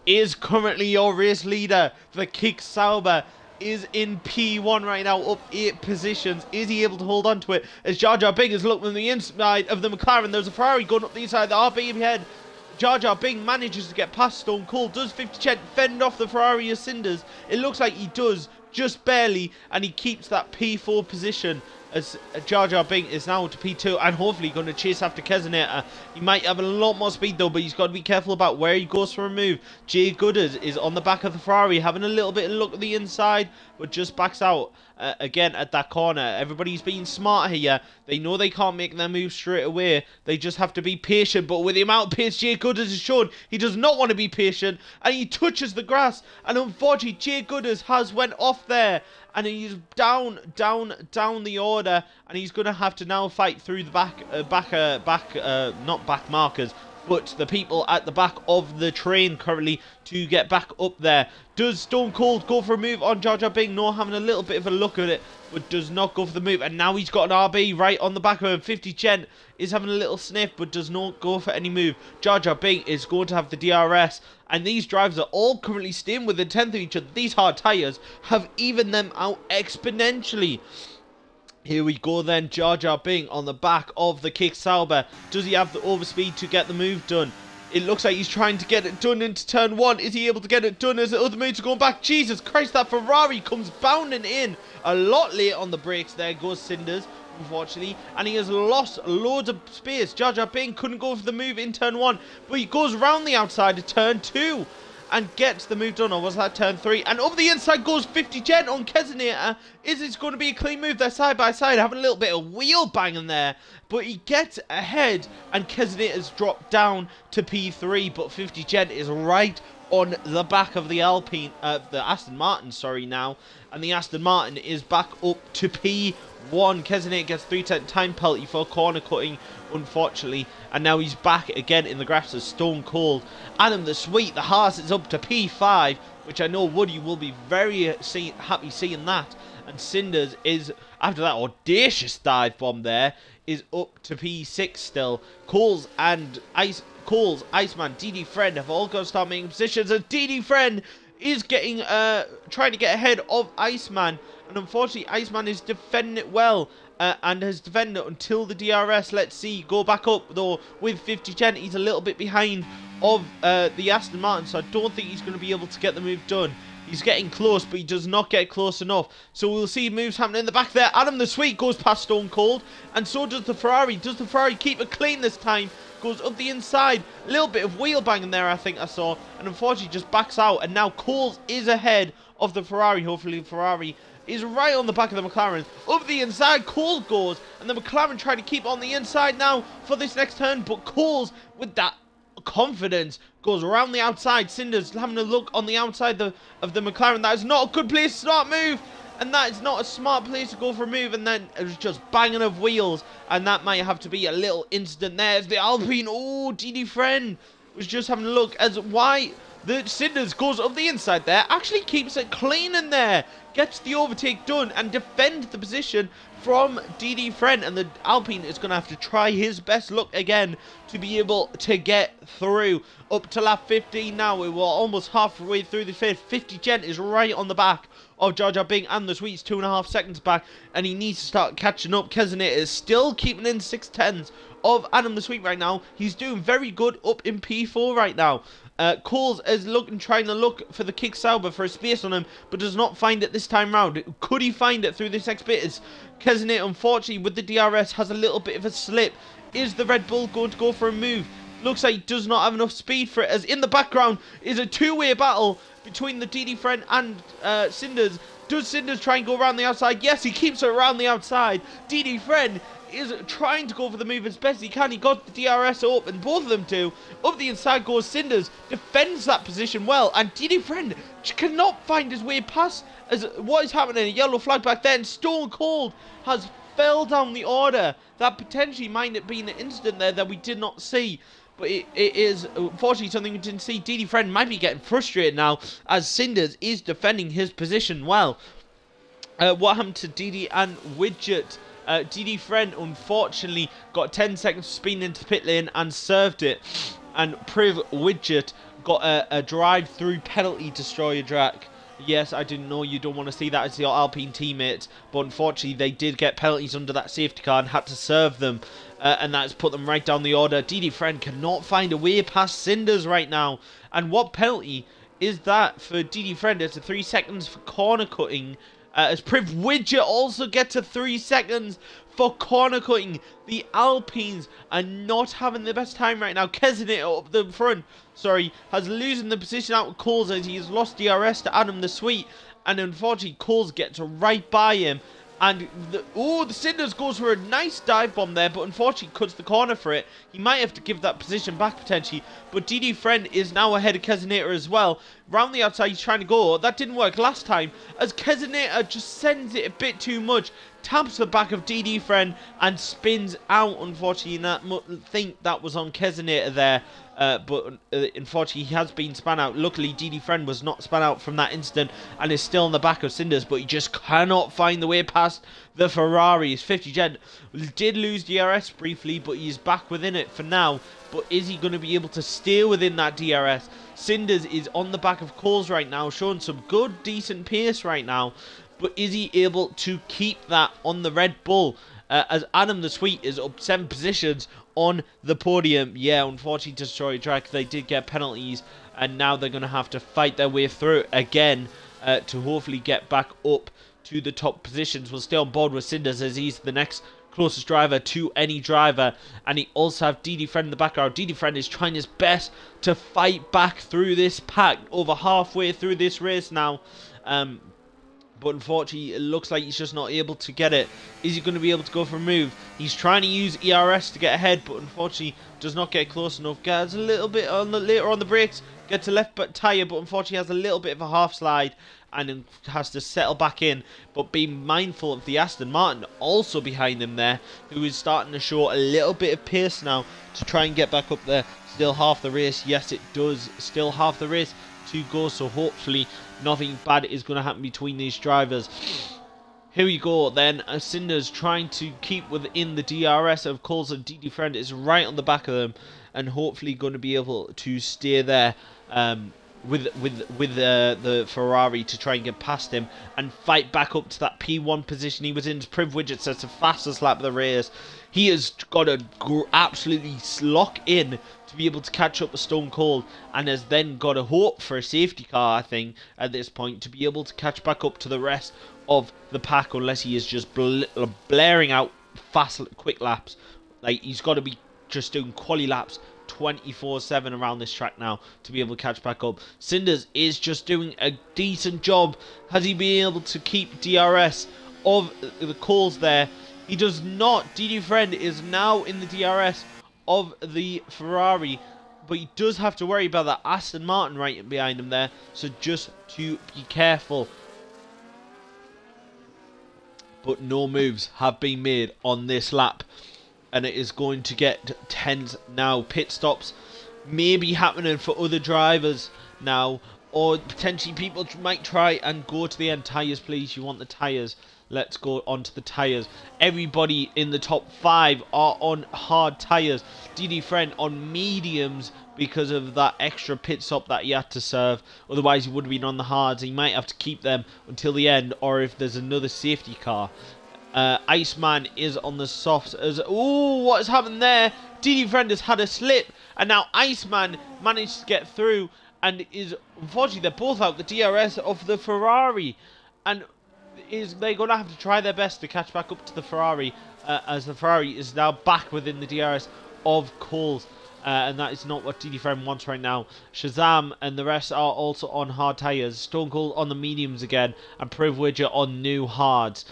is currently your race leader. The Kick Sauber is in P1 right now, up 8 positions. Is he able to hold on to it? As Jar Jar Bing is looking on the inside of the McLaren. There's a Ferrari going up the inside. The RB ahead. Jar Jar Bing manages to get past Stone Cold. Does 50 Cent fend off the Ferrari as cinders? It looks like he does, just barely, and he keeps that P4 position, as Jar Jar Bing is now to P2 and hopefully going to chase after Kezinator. He might have a lot more speed though, but he's got to be careful about where he goes for a move. Jay Gooders is on the back of the Ferrari, having a little bit of look at the inside, but just backs out again at that corner. Everybody's being smart here. They know they can't make their move straight away. They just have to be patient, but with the amount of pace Jay Gooders has shown, he does not want to be patient, and he touches the grass, and unfortunately Jay Gooders has went off there. And he's down the order, and he's going to have to now fight through the not back markers, but the people at the back of the train currently to get back up there. Does Stone Cold go for a move on Jar Jar Bing? No, having a little bit of a look at it, but does not go for the move. And now he's got an RB right on the back of him. 50 Gent is having a little sniff, but does not go for any move. Jar Jar Bing is going to have the DRS, and these drivers are all currently staying within 10th of each other. These hard tyres have evened them out exponentially. Here we go then, Jar Jar Bing on the back of the Kick Sauber. Does he have the overspeed to get the move done? It looks like he's trying to get it done into turn 1. Is he able to get it done as the other moves are going back? Jesus Christ, that Ferrari comes bounding in a lot late on the brakes. There goes Cinders, unfortunately. And he has lost loads of space. Jar Jar Binks couldn't go for the move in turn 1. But he goes around the outside of turn 2. And gets the move done, or was that turn 3? And over the inside goes 50 Gen on Kezenator. Is it going to be a clean move? They're side by side, having a little bit of wheel banging there. But he gets ahead, and Kezenator's dropped down to P3. But 50 Gen is right on the back of the Alpine, the Aston Martin, sorry, now. And the Aston Martin is back up to P1. Kezenator gets 3 time penalty for corner cutting, unfortunately. And now he's back again in the grass as Stone Cold. Adam the Sweet, the Haas is up to P5, which I know Woody will be very happy seeing that. And Cinders is, after that audacious dive bomb there, is up to P6 still. Coles, Iceman, DD Friend have all got to start making positions. And DD Friend is getting, trying to get ahead of Iceman. And unfortunately, Iceman is defending it well. And has defended it until the DRS. Let's see, go back up though with 50 Gen. He's a little bit behind of the Aston Martin, so I don't think he's going to be able to get the move done. He's getting close, but he does not get close enough. So we'll see moves happening in the back there. Adam the Sweet goes past Stone Cold, and so does the Ferrari. Does the Ferrari keep it clean this time? Goes up the inside. A little bit of wheel banging there, I think I saw. And unfortunately just backs out. And now Coles is ahead of the Ferrari. Hopefully the Ferrari is right on the back of the McLaren. Up the inside, Coles goes. And the McLaren trying to keep on the inside now for this next turn. But Coles, with that confidence, goes around the outside. Cinders having a look on the outside of the McLaren. That is not a good place to start move. And that is not a smart place to go for a move. And then it was just banging of wheels. And that might have to be a little incident there. As the Alpine, oh, DD Friend was just having a look as why the Cinders goes up the inside there. Actually keeps it clean in there. Gets the overtake done and defends the position from DD Friend. And the Alpine is going to have to try his best luck again to be able to get through. Up to lap 15 now. We were almost halfway through the fifth. 50 Gen is right on the back of Jar Jar Binks and the Sweets, 2.5 seconds back, and he needs to start catching up. Kezenator is still keeping in 6/10 of Adam the Sweet right now. He's doing very good up in P4 right now. Coles is trying to look for the kick Sauber for a space on him, but does not find it this time round. Could he find it through this next bit? Is Kezenator, unfortunately, with the DRS, has a little bit of a slip. Is the Red Bull going to go for a move? Looks like he does not have enough speed for it, as in the background is a two-way battle between the DD Friend and Cinders. Does Cinders try and go around the outside? Yes, he keeps it around the outside. DD Friend is trying to go for the move as best he can. He got the DRS up, and both of them do. Up the inside goes Cinders, defends that position well, and DD Friend cannot find his way past. As what is happening? A yellow flag back then. Stone Cold has fell down the order. That potentially might have been an incident there that we did not see. But it is, unfortunately, something we didn't see. DD Friend might be getting frustrated now as Cinders is defending his position well. What happened to DD and Widget? DD Friend, unfortunately, got 10 seconds spinning into pit lane and served it. And Priv Widget got a drive-through penalty destroyer track. Yes, I didn't know you don't want to see that as your Alpine teammates, but unfortunately they did get penalties under that safety car and had to serve them, and that's put them right down the order. DD Friend cannot find a way past Cinders right now, and what penalty is that for DD Friend? It's a 3 seconds for corner cutting, as Priv Widget also gets a 3 seconds for corner cutting. The Alpines are not having the best time right now. Kezenator up the front, has losing the position out with Coles as he has lost DRS to Adam the Sweet. And unfortunately, Coles gets right by him. And the Cinders goes for a nice dive bomb there, but unfortunately cuts the corner for it. He might have to give that position back potentially. But DD Friend is now ahead of Kezenator as well. Round the outside, he's trying to go. That didn't work last time, as Kezenator just sends it a bit too much. Taps the back of DD Friend and spins out, unfortunately. And I think that was on Kezenator there. But unfortunately, he has been spun out. Luckily, DD Friend was not spun out from that incident and is still in the back of Cinders, but he just cannot find the way past the Ferraris. 50 Gen did lose DRS briefly, but he's back within it for now. But is he going to be able to stay within that DRS? Cinders is on the back of Coles right now, showing some good, decent pace right now. But is he able to keep that on the Red Bull? as Adam the Sweet is up 7 positions on the podium. Yeah, unfortunately, destroyed track. They did get penalties, and now they're going to have to fight their way through again to hopefully get back up to the top positions. We'll stay on board with Cinders as he's the next closest driver to any driver, and he also have DD Friend in the background. DD Friend is trying his best to fight back through this pack, over halfway through this race now, but unfortunately it looks like he's just not able to get it. Is he going to be able to go for a move? He's trying to use ERS to get ahead, but unfortunately does not get close enough. Gets a little bit on the later on the brakes, gets a left tyre, but unfortunately has a little bit of a half slide and has to settle back in. But be mindful of the Aston Martin also behind him there, who is starting to show a little bit of pace now to try and get back up there. Still half the race. Yes, it does. Still half the race to go, so hopefully nothing bad is going to happen between these drivers. Here we go then. Cinders trying to keep within the DRS of Coles, and DD Friend is right on the back of them and hopefully going to be able to stay there with the Ferrari to try and get past him and fight back up to that P1 position he was in. Privilege, it says the fastest lap of the race. He has got to absolutely lock in to be able to catch up with Stone Cold, and has then got to hope for a safety car, I think, at this point, to be able to catch back up to the rest of the pack, unless he is just blaring out fast, quick laps. Like, he's got to be just doing quali laps 24/7 around this track now to be able to catch back up. Cinders is just doing a decent job. Has he been able to keep DRS of the Coles there? He does not. DD Friend is now in the DRS of the Ferrari, but he does have to worry about that Aston Martin right behind him there, so just to be careful. But no moves have been made on this lap, and it is going to get tense now. Pit stops may be happening for other drivers now, or potentially people might try and go to the end. Tyres, please. You want the tyres. Let's go on to the tyres. Everybody in the top 5 are on hard tyres. DD Friend on mediums because of that extra pit stop that he had to serve. Otherwise he would have been on the hards. He might have to keep them until the end, or if there's another safety car. Iceman is on the softs. Oh, what has happened there? DD Friend has had a slip, and now Iceman managed to get through, and is, unfortunately, they're both out the DRS of the Ferrari, and they're going to have to try their best to catch back up to the Ferrari, as the Ferrari is now back within the DRS of Coles. And that is not what DD Friend wants right now. Shazam and the rest are also on hard tyres. Stone Cold on the mediums again, and Privilege on new hards.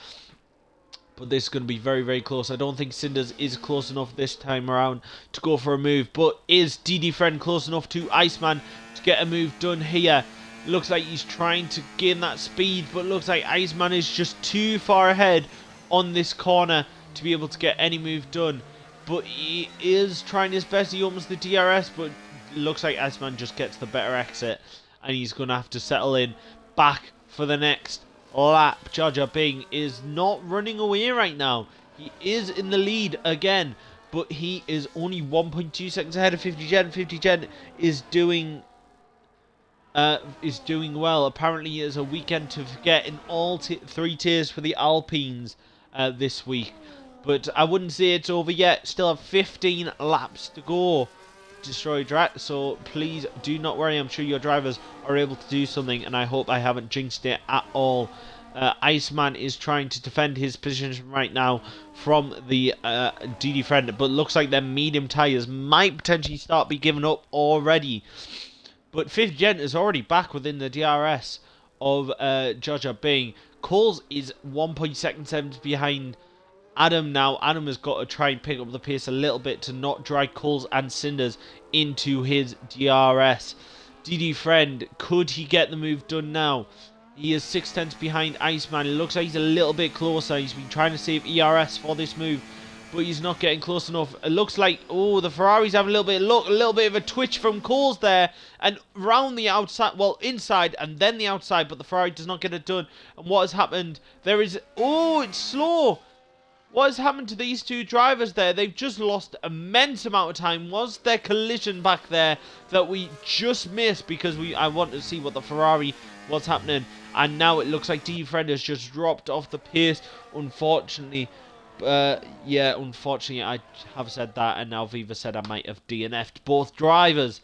But this is going to be very, very close. I don't think Cinders is close enough this time around to go for a move. But is DD Friend close enough to Iceman to get a move done here? Looks like he's trying to gain that speed, but looks like Iceman is just too far ahead on this corner to be able to get any move done. But he is trying his best. He opens the DRS, but looks like Iceman just gets the better exit, and he's going to have to settle in back for the next lap. Jar Jar Bing is not running away right now. He is in the lead again, but he is only 1.2 seconds ahead of 50 Gen. 50 Gen is doing well. Apparently, it is a weekend to forget in all 3 tiers for the Alpines this week. But I wouldn't say it's over yet. Still have 15 laps to go. Destroy track, so please do not worry. I'm sure your drivers are able to do something, and I hope I haven't jinxed it at all. Iceman is trying to defend his position right now from the DD Friend, but looks like their medium tyres might potentially start be given up already. But 5th Gen is already back within the DRS of Jar Jar Bing. Coles is 1.2 seconds behind Adam now. Adam has got to try and pick up the pace a little bit to not drag Coles and Cinders into his DRS. DD Friend, could he get the move done now? He is 6/10 behind Iceman. It looks like he's a little bit closer. He's been trying to save ERS for this move, but he's not getting close enough. It looks like, oh, the Ferraris have a little bit of a twitch from Coles there, and round the outside, well, inside and then the outside, but the Ferrari does not get it done. And what has happened? There is, oh, it's slow. What has happened to these two drivers there? They've just lost immense amount of time. Was there collision back there that we just missed because I want to see what the Ferrari was happening? And now it looks like D Friend has just dropped off the pace, unfortunately. Yeah, unfortunately, I have said that, and now Viva said I might have DNF'd both drivers.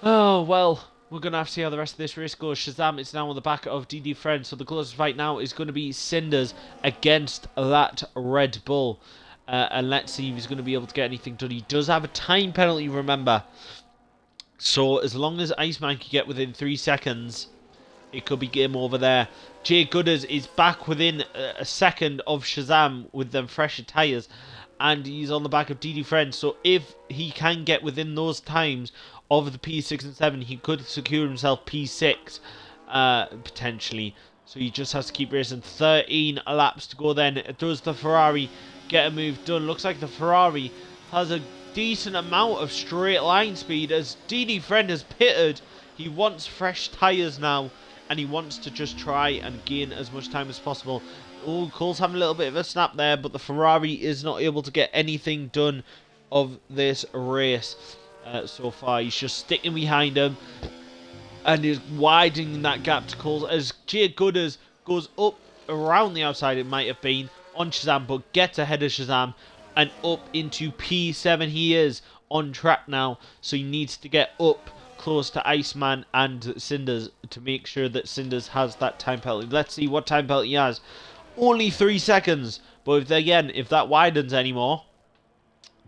Oh, well, we're going to have to see how the rest of this race goes. Shazam is now on the back of DD Friend, so the closest fight now is going to be Cinders against that Red Bull. And let's see if he's going to be able to get anything done. He does have a time penalty, remember. So as long as Iceman can get within 3 seconds, it could be game over there. Jay Gooders is back within a second of Shazam with them fresher tyres. And he's on the back of DD Friend. So if he can get within those times of the P6 and 7, he could secure himself P6 potentially. So he just has to keep racing. 13 laps to go then. Does the Ferrari get a move done? Looks like the Ferrari has a decent amount of straight line speed as DD Friend has pitted. He wants fresh tyres now, and he wants to just try and gain as much time as possible. Oh, Cole's having a little bit of a snap there, but the Ferrari is not able to get anything done of this race so far. He's just sticking behind him and is widening that gap to Cole as Jay Gooders goes up around the outside, it might have been, on Shazam, but gets ahead of Shazam and up into P7 he is on track now, so he needs to get up close to Iceman and Cinders to make sure that Cinders has that time penalty. Let's see what time penalty he has. Only 3 seconds, but if that widens anymore,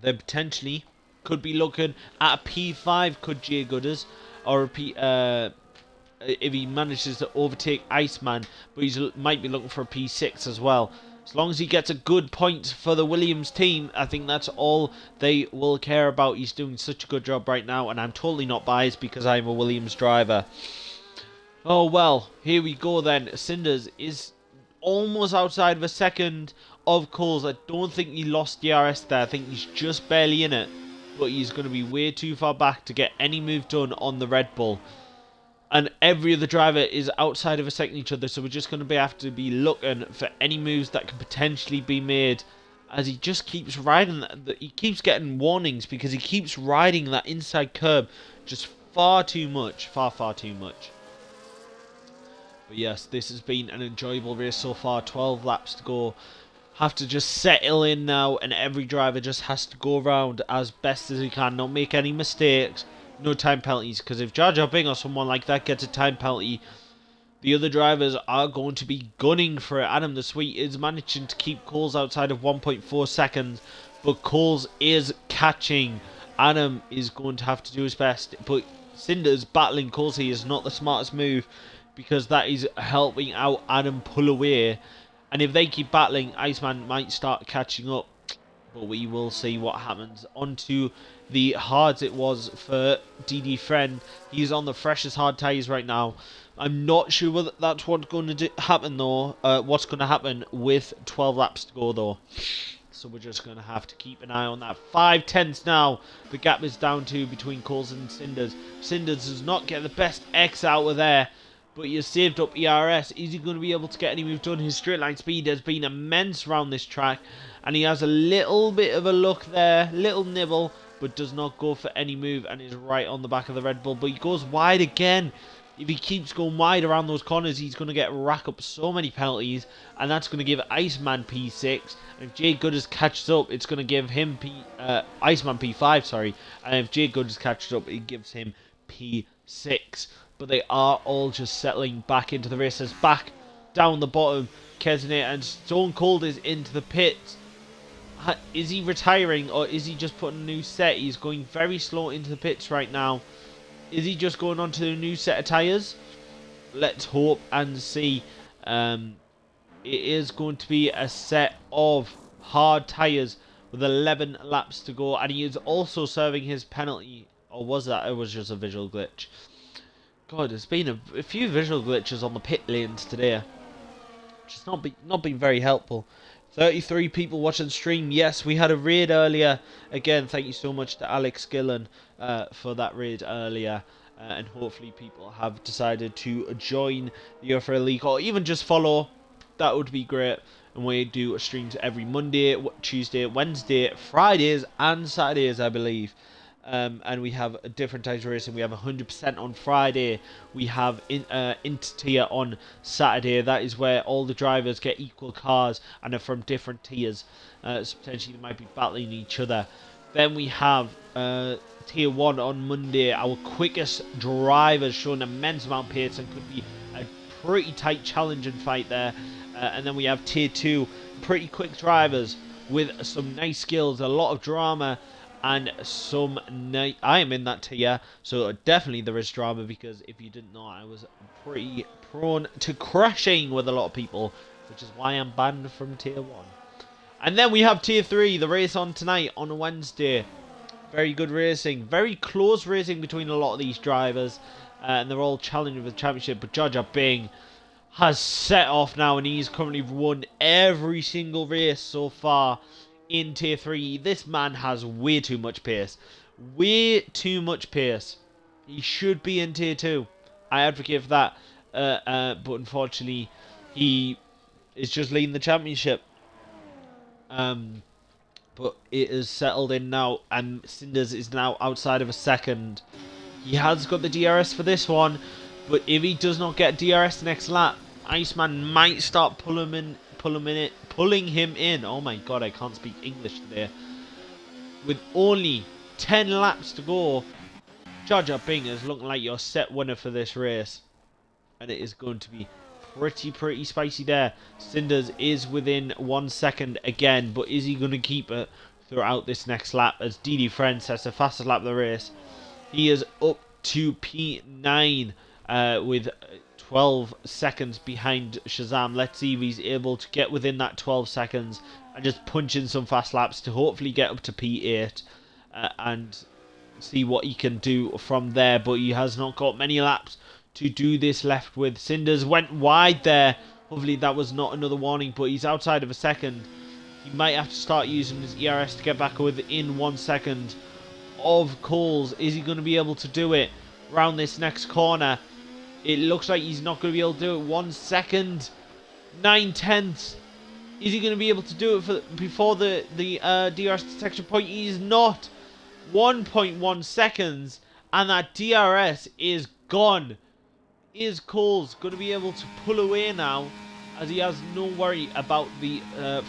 then potentially could be looking at a P5, could Jay Gooders, or a P, if he manages to overtake Iceman, but he might be looking for a P6 as well. As long as he gets a good point for the Williams team, I think that's all they will care about. He's doing such a good job right now, and I'm totally not biased because I'm a Williams driver. Oh well, here we go then. Cinders is almost outside of a second of Coles. I don't think he lost the RS there. I think he's just barely in it, but he's going to be way too far back to get any move done on the Red Bull. And every other driver is outside of a second each other, so we're just going to have to be looking for any moves that can potentially be made, as he just keeps riding he keeps getting warnings because he keeps riding that inside curb just far too much, far too much. But yes, this has been an enjoyable race so far. 12 laps to go. Have to just settle in now, and every driver just has to go around as best as he can, not make any mistakes. No time penalties, because if Jar Jar Bing or someone like that gets a time penalty, the other drivers are going to be gunning for it. Adam the Sweet is managing to keep Coles outside of 1.4 seconds, but Coles is catching. Adam is going to have to do his best, but Cinders battling Coles here is not the smartest move, because that is helping out Adam pull away. And if they keep battling, Iceman might start catching up. But we will see what happens. Onto the hards it was for DD Friend. He's on the freshest hard tyres right now. I'm not sure whether that's what's going to happen though. What's going to happen with 12 laps to go though. So we're just going to have to keep an eye on that. 5 tenths now. The gap is down to between Coles and Cinders. Cinders does not get the best X out of there, but he has saved up ERS. Is he going to be able to get any move done? His straight line speed has been immense around this track, and he has a little bit of a look there, little nibble, but does not go for any move and is right on the back of the Red Bull. But he goes wide again. If he keeps going wide around those corners, he's going to rack up so many penalties, and that's going to give Iceman P6. And if Jay Gooders catches up, it's going to give him Iceman P5, sorry. And if Jay Gooders catches up, it gives him P6. But they are all just settling back into the races. Back down the bottom, Kesney and Stone Cold is into the pits. Is he retiring or is he just putting a new set? He's going very slow into the pits right now. Is he just going on to a new set of tyres? Let's hope and see. It is going to be a set of hard tyres with 11 laps to go. And he is also serving his penalty. Or was that? It was just a visual glitch. God, there's been a few visual glitches on the pit lanes today. Which has not been very helpful. 33 people watching stream. Yes, we had a raid earlier. Again, thank you so much to Alex Gillen for that raid earlier. And hopefully people have decided to join the UFRL League or even just follow. That would be great. And we do streams every Monday, Tuesday, Wednesday, Fridays and Saturdays, I believe. and we have a different types of racing. We have 100% on Friday. We have inter-tier on Saturday. That is where all the drivers get equal cars and are from different tiers. So potentially they might be battling each other. Then we have Tier 1 on Monday. Our quickest drivers showing immense amount of pace and could be a pretty tight challenge and fight there. And then we have Tier 2, pretty quick drivers with some nice skills, a lot of drama, and some I am in that tier, so definitely there is drama, because if you didn't know, I was pretty prone to crashing with a lot of people, which is why I'm banned from Tier 1. And then we have Tier 3, the race on tonight, on Wednesday. Very good racing, very close racing between a lot of these drivers, and they're all challenging for the championship, but Jaja Bing has set off now, and he's currently won every single race so far in Tier 3. This man has way too much pace. Way too much pace. He should be in Tier 2. I advocate for that. But unfortunately, he is just leading the championship. But it is settled in now, and Cinders is now outside of a second. He has got the DRS for this one, but if he does not get DRS next lap, Iceman might start pulling him in. Oh my god, I can't speak English today. With only 10 laps to go, Jaja Bing is looking like your set winner for this race. And it is going to be pretty spicy there. Cinders is within 1 second again, but is he going to keep it throughout this next lap as DD Friend sets the fastest lap of the race? He is up to P9 with 12 seconds behind Shazam. Let's see if he's able to get within that 12 seconds and just punch in some fast laps to hopefully get up to P8 and see what he can do from there. But he has not got many laps to do this left with. Cinders went wide there. Hopefully that was not another warning, but he's outside of a second. He might have to start using his ERS to get back within 1 second of Coles. Is he going to be able to do it around this next corner? It looks like he's not going to be able to do it. 1 second, 9/10. Is he going to be able to do it before the DRS detection point? He's not. 1.1 seconds, and that DRS is gone. Is Coles going to be able to pull away now, as he has no worry about the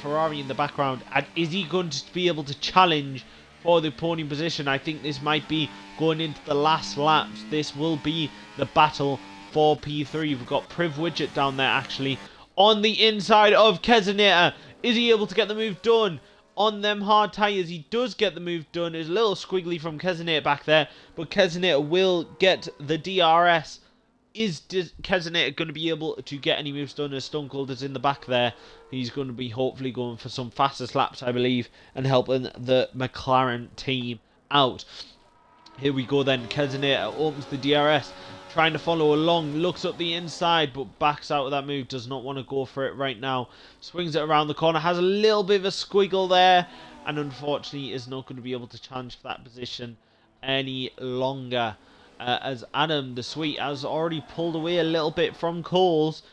Ferrari in the background? And is he going to be able to challenge for the podium position? I think this might be going into the last laps. This will be the battle for P3. We've got Priv Widget down there actually on the inside of Kesenator. Is he able to get the move done on them hard tyres? He does get the move done. There's a little squiggly from Kesenator back there, but Kesenator will get the DRS. Is Kesenator going to be able to get any moves done as Stone Cold is in the back there? He's going to be hopefully going for some fastest laps, I believe, and helping the McLaren team out. Here we go then. Kesenator opens the DRS, trying to follow along, looks up the inside, but backs out of that move, does not want to go for it right now. Swings it around the corner, has a little bit of a squiggle there, and unfortunately is not going to be able to challenge for that position any longer. As Adam the Sweet has already pulled away a little bit from Coles,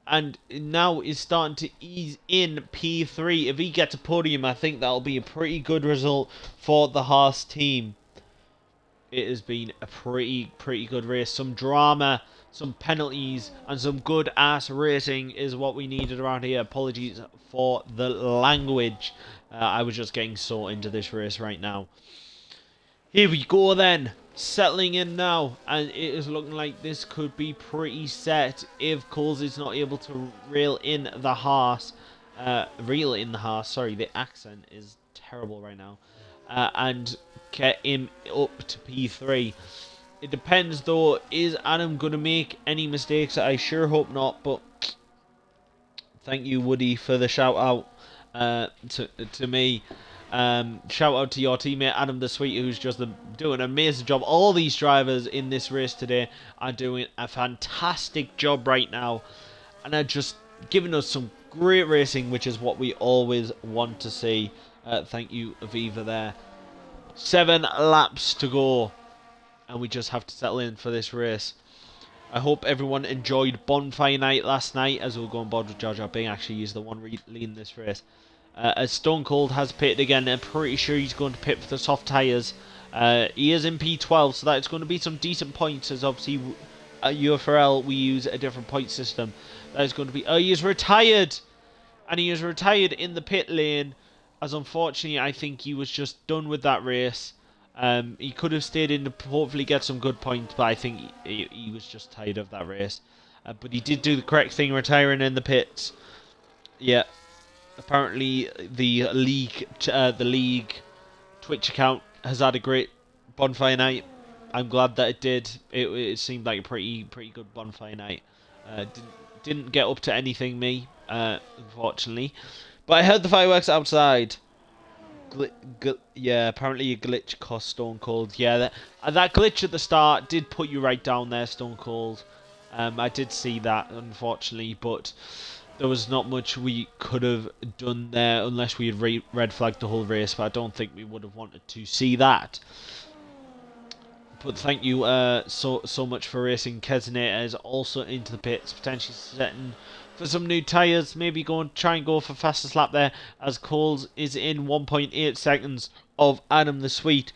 and now is starting to ease in P3. If he gets a podium, I think that'll be a pretty good result for the Haas team. It has been a pretty good race. Some drama, some penalties, and some good ass racing is what we needed around here. Apologies for the language. I was just getting so into this race right now. Here we go then. Settling in now, and it is looking like this could be pretty set if Coles is not able to reel in the Haas. Sorry, the accent is terrible right now. And get him up to P3. It depends though. Is Adam going to make any mistakes? I sure hope not, but thank you, Woody, for the shout out to me. Shout out to your teammate Adam the Sweet, who's just doing an amazing job. All these drivers in this race today are doing a fantastic job right now, and are just giving us some great racing, which is what we always want to see. Thank you, Aviva, there. 7 laps to go, and we just have to settle in for this race. I hope everyone enjoyed Bonfire Night last night, as we'll go on board with Jar Jar Bing. Actually, he's the one leading this race. As Stone Cold has pitted again, I'm pretty sure he's going to pit for the soft tyres He is in P12, so that's going to be some decent points, as obviously at UFRL we use a different point system. That is going to be... he is retired! And he is retired in the pit lane, as unfortunately I think he was just done with that race. He could have stayed in to hopefully get some good points, but I think he was just tired of that race. But he did do the correct thing, retiring in the pits. Yeah. Apparently the league Twitch account has had a great bonfire night. I'm glad that it did. It seemed like a pretty good bonfire night. Didn't get up to anything, me, unfortunately. But I heard the fireworks outside. Yeah, apparently a glitch cost Stone Cold. Yeah, that glitch at the start did put you right down there, Stone Cold. I did see that, unfortunately, but there was not much we could have done there unless we had red flagged the whole race, but I don't think we would have wanted to see that. But thank you so much for racing. Kesinator is also into the pits, potentially setting for some new tyres. Maybe try and go for fastest lap there, as Coles is in 1.8 seconds of Adam the Sweet.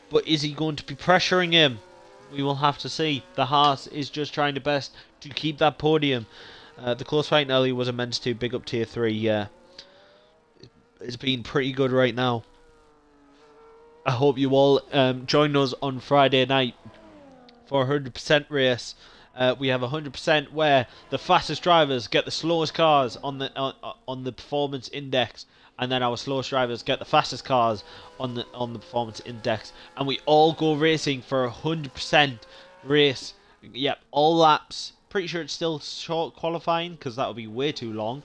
But is he going to be pressuring him? We will have to see. The Haas is just trying the best to keep that podium. The close fight earlier was immense too. Big up tier 3, yeah. It's been pretty good right now. I hope you all join us on Friday night for a 100% race. We have 100% where the fastest drivers get the slowest cars on the performance index, and then our slowest drivers get the fastest cars on the performance index, and we all go racing for a 100% race. Yep, all laps. Pretty sure it's still short qualifying because that would be way too long,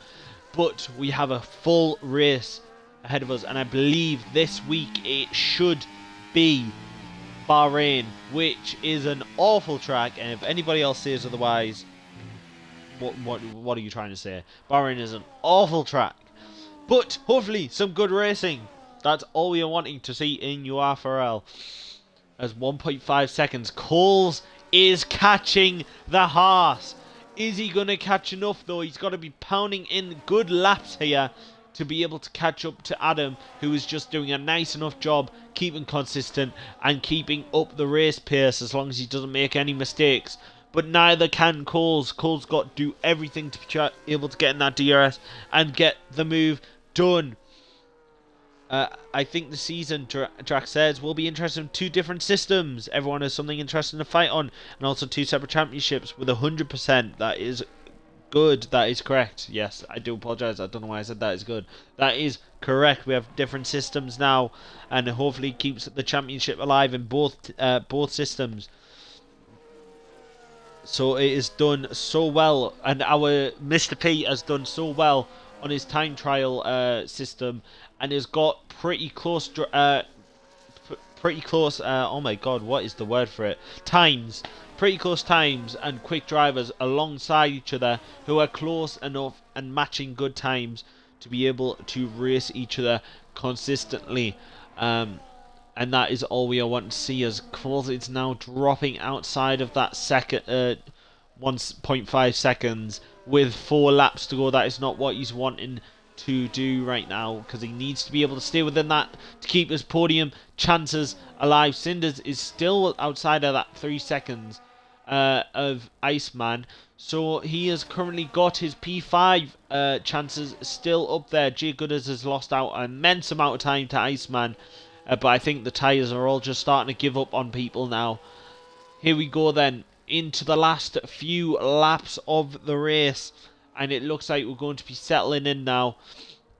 but we have a full race ahead of us, and I believe this week it should be Bahrain, which is an awful track, and if anybody else says otherwise, what are you trying to say? Bahrain is an awful track, but hopefully some good racing. That's all we are wanting to see in UFRL. As 1.5 seconds, Coles is catching the Haas. Is he going to catch enough though? He's got to be pounding in good laps here to be able to catch up to Adam, who is just doing a nice enough job keeping consistent and keeping up the race pace as long as he doesn't make any mistakes. But neither can Coles. Coles got to do everything to be able to get in that DRS and get the move done. I think the season, Drax says, will be interested in 2 different systems. Everyone has something interesting to fight on, and also 2 separate championships with 100%. That is good. That is correct. Yes, I do apologise. I don't know why I said that is good. That is correct. We have different systems now, and hopefully keeps the championship alive in both systems. So it is done so well, and our Mr. P has done so well on his time trial system, and has got pretty close. Oh my God, what is the word for it? Times. Pretty close times and quick drivers alongside each other who are close enough and matching good times to be able to race each other consistently. And that is all we are wanting to see, as Coles is now dropping outside of that 1.5 seconds with 4 laps to go. That is not what he's wanting to do right now, because he needs to be able to stay within that to keep his podium chances alive. Cinders is still outside of that 3 seconds of Iceman, so he has currently got his P5 chances still up there. Jay Gooders has lost out an immense amount of time to Iceman, but I think the tyres are all just starting to give up on people now. Here we go then, into the last few laps of the race, and it looks like we're going to be settling in now,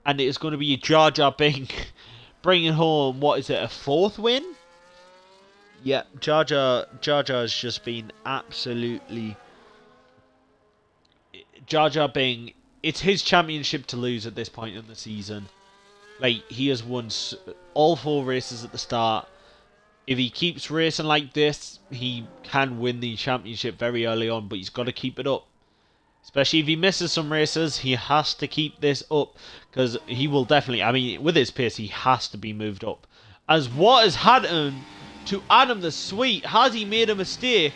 and it is going to be Jar Jar Binks bringing home, what is it, a 4th win? Yeah, Jar Jar has just been absolutely... Jar Jar Binks, it's his championship to lose at this point in the season. Like, he has won all 4 races at the start. If he keeps racing like this, he can win the championship very early on, but he's got to keep it up. Especially if he misses some races, he has to keep this up, because he will definitely, I mean, with his pace, he has to be moved up. As what has happened to Adam the Sweet? Has he made a mistake?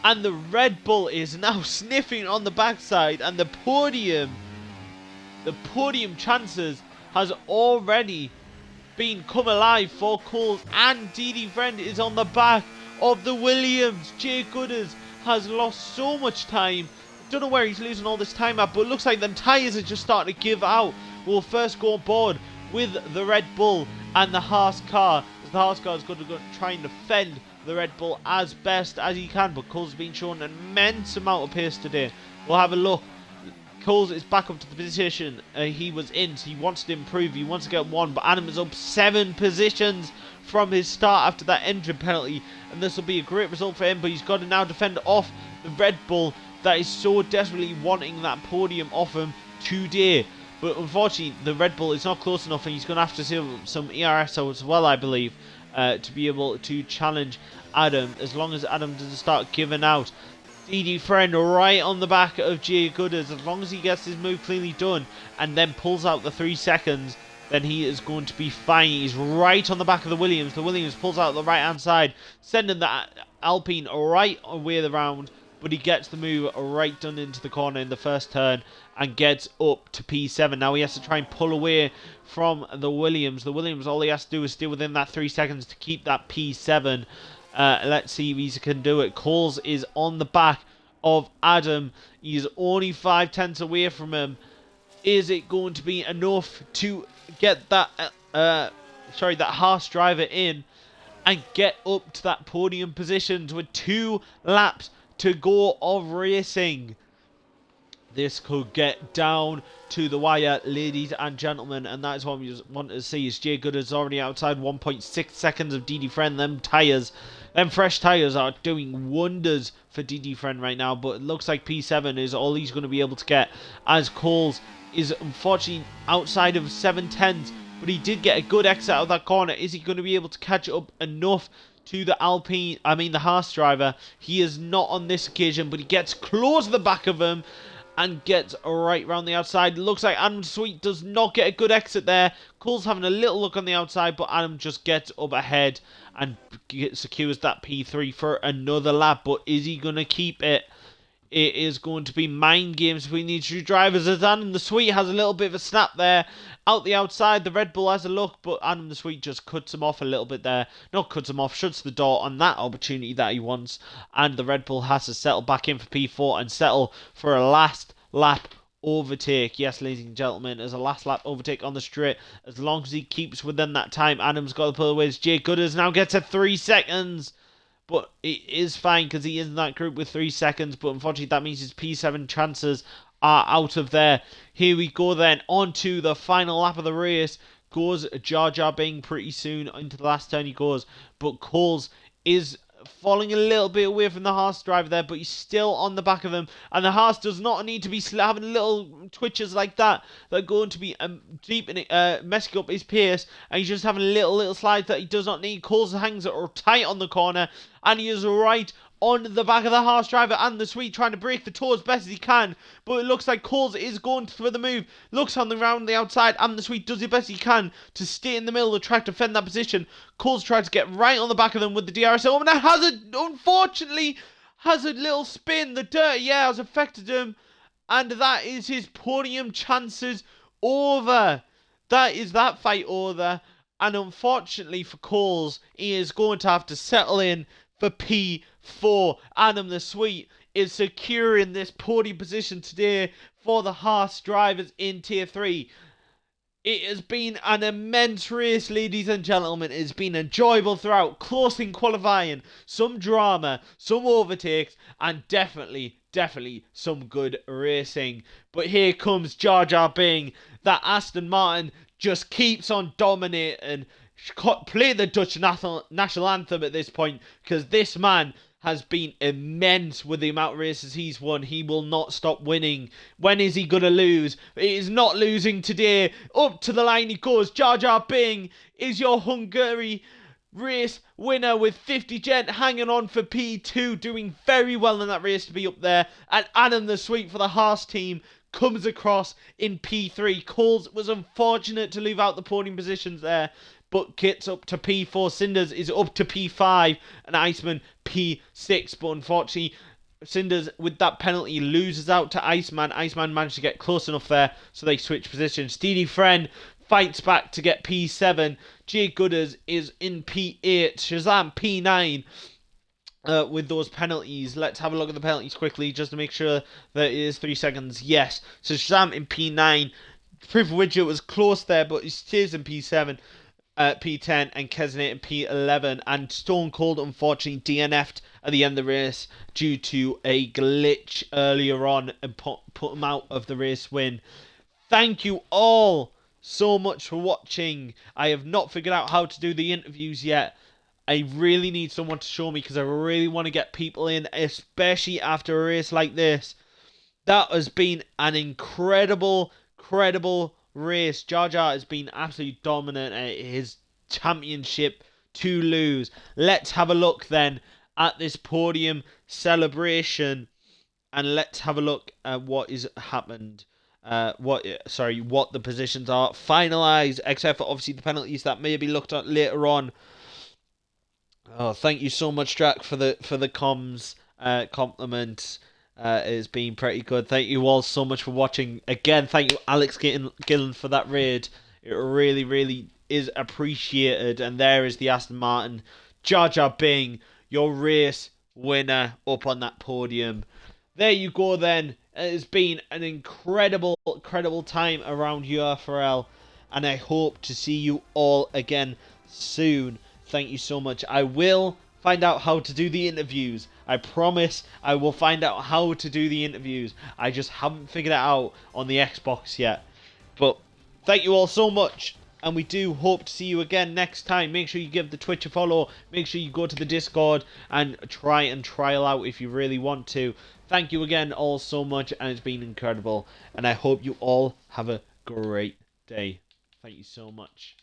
And the Red Bull is now sniffing on the backside, and the podium chances has already been come alive for Coles, and DD Friend is on the back of the Williams. Jay Gooders has lost so much time. Don't know where he's losing all this time at, but it looks like them tyres are just starting to give out. We'll first go on board with the Red Bull and the Haas car. The Haas car is going to go try and defend the Red Bull as best as he can, but Coles has been shown an immense amount of pace today. We'll have a look. Coles is back up to the position he was in, so he wants to improve. He wants to get one, but Adam is up 7 positions from his start after that engine penalty, and this will be a great result for him, but he's got to now defend off the Red Bull that is so desperately wanting that podium off him today. But unfortunately, the Red Bull is not close enough, and he's going to have to see some ERS as well, I believe, to be able to challenge Adam, as long as Adam doesn't start giving out. DD Friend right on the back of Jay Gooders. As long as he gets his move cleanly done and then pulls out the 3 seconds, then he is going to be fine. He's right on the back of the Williams. The Williams pulls out the right-hand side, sending the Alpine right away around, but he gets the move right done into the corner in the first turn and gets up to P7. Now he has to try and pull away from the Williams. The Williams, all he has to do is stay within that 3 seconds to keep that P7. Let's see if he can do it. Coles is on the back of Adam. He's only 5/10 away from him. Is it going to be enough to get that that Haas driver in and get up to that podium positions with 2 laps to go of racing? This could get down to the wire, ladies and gentlemen, and that is what we just want to see. Is Jay Gooders already outside 1.6 seconds of DD Friend. Them fresh tyres are doing wonders for DD Friend right now, but it looks like P7 is all he's going to be able to get, as Coles is unfortunately outside of 7/10, but he did get a good exit out of that corner. Is he going to be able to catch up enough to the the Haas driver? He is not on this occasion, but he gets close to the back of him and gets right round the outside. Looks like Adam Sweet does not get a good exit there. Cole's having a little look on the outside, but Adam just gets up ahead and secures that P3 for another lap. But is he going to keep it? It is going to be mind games between these 2 drivers, as Adam the Sweet has a little bit of a snap there. Out the outside, the Red Bull has a look, but Adam the Sweet just cuts him off a little bit there. Not cuts him off, shuts the door on that opportunity that he wants. And the Red Bull has to settle back in for P4 and settle for a last lap overtake. Yes, ladies and gentlemen, as a last lap overtake on the straight. As long as he keeps within that time, Adam's got to pull away. Jay Gooders now gets a 3 seconds. But it is fine because he is in that group with 3 seconds. But unfortunately, that means his P7 chances are out of there. Here we go then. On to the final lap of the race. Goes Jar Jar Bing pretty soon. Into the last turn he goes. But Coles is falling a little bit away from the Haas driver there, but he's still on the back of him, and the Haas does not need to be having little twitches like that are going to be messing up his pace, and he's just having little slides that he does not need. Coles hangs it tight on the corner, and he is right on the back of the Haas driver and the Sweet, trying to break the toe as best as he can, but it looks like Coles is going for the move. Looks on the round the outside, and the Sweet does the best he can to stay in the middle of the track to defend that position. Coles tries to get right on the back of them with the DRS, and that unfortunately has a little spin. The dirt, has affected him, and that is his podium chances over. That is that fight over, and unfortunately for Coles, he is going to have to settle in for P4. Adam the Sweet is securing this podium position today for the Haas drivers in Tier 3. It has been an immense race, ladies and gentlemen. It has been enjoyable throughout, close in qualifying, some drama, some overtakes, and definitely some good racing. But here comes Jar Jar Bing. That Aston Martin just keeps on dominating. Play the Dutch national anthem at this point, because this man has been immense with the amount of races he's won. He will not stop winning. When is he going to lose? He is not losing today. Up to the line he goes. Jar Jar Bing is your Hungary race winner with 50 Gent hanging on for P2, doing very well in that race to be up there. And Adam the Sweet for the Haas team comes across in P3. Coles was unfortunate to leave out the podium positions there, but gets up to P4. Cinders is up to P5, and Iceman P6. But unfortunately, Cinders, with that penalty, loses out to Iceman. Iceman managed to get close enough there, so they switch positions. DD Friend fights back to get P7. Jake Gooders is in P8. Shazam P9. With those penalties, let's have a look at the penalties quickly just to make sure that it is 3 seconds. Yes, so Shazam in P9. Proof of Widget was close there, but he stays in P7. P10 and Kesney in P11, and Stone Cold unfortunately DNF'd at the end of the race due to a glitch earlier on and put him out of the race win. Thank you all so much for watching. I have not figured out how to do the interviews yet. I really need someone to show me because I really want to get people in, especially after a race like this. That has been an incredible race. Jar Jar has been absolutely dominant at his championship to lose. Let's have a look then at this podium celebration, and let's have a look at what has happened. What the positions are finalised, except for obviously the penalties that may be looked at later on. Oh, thank you so much, Jack, for the comms compliments. It's been pretty good. Thank you all so much for watching. Again, thank you, Alex Gillen, for that raid. It really is appreciated. And there is the Aston Martin. Jar Jar Bing, your race winner up on that podium. There you go then. It has been an incredible time around UFRL. And I hope to see you all again soon. Thank you so much. I will find out how to do the interviews. I promise I will find out how to do the interviews. I just haven't figured it out on the Xbox yet. But thank you all so much. And we do hope to see you again next time. Make sure you give the Twitch a follow. Make sure you go to the Discord and trial out if you really want to. Thank you again all so much. And it's been incredible. And I hope you all have a great day. Thank you so much.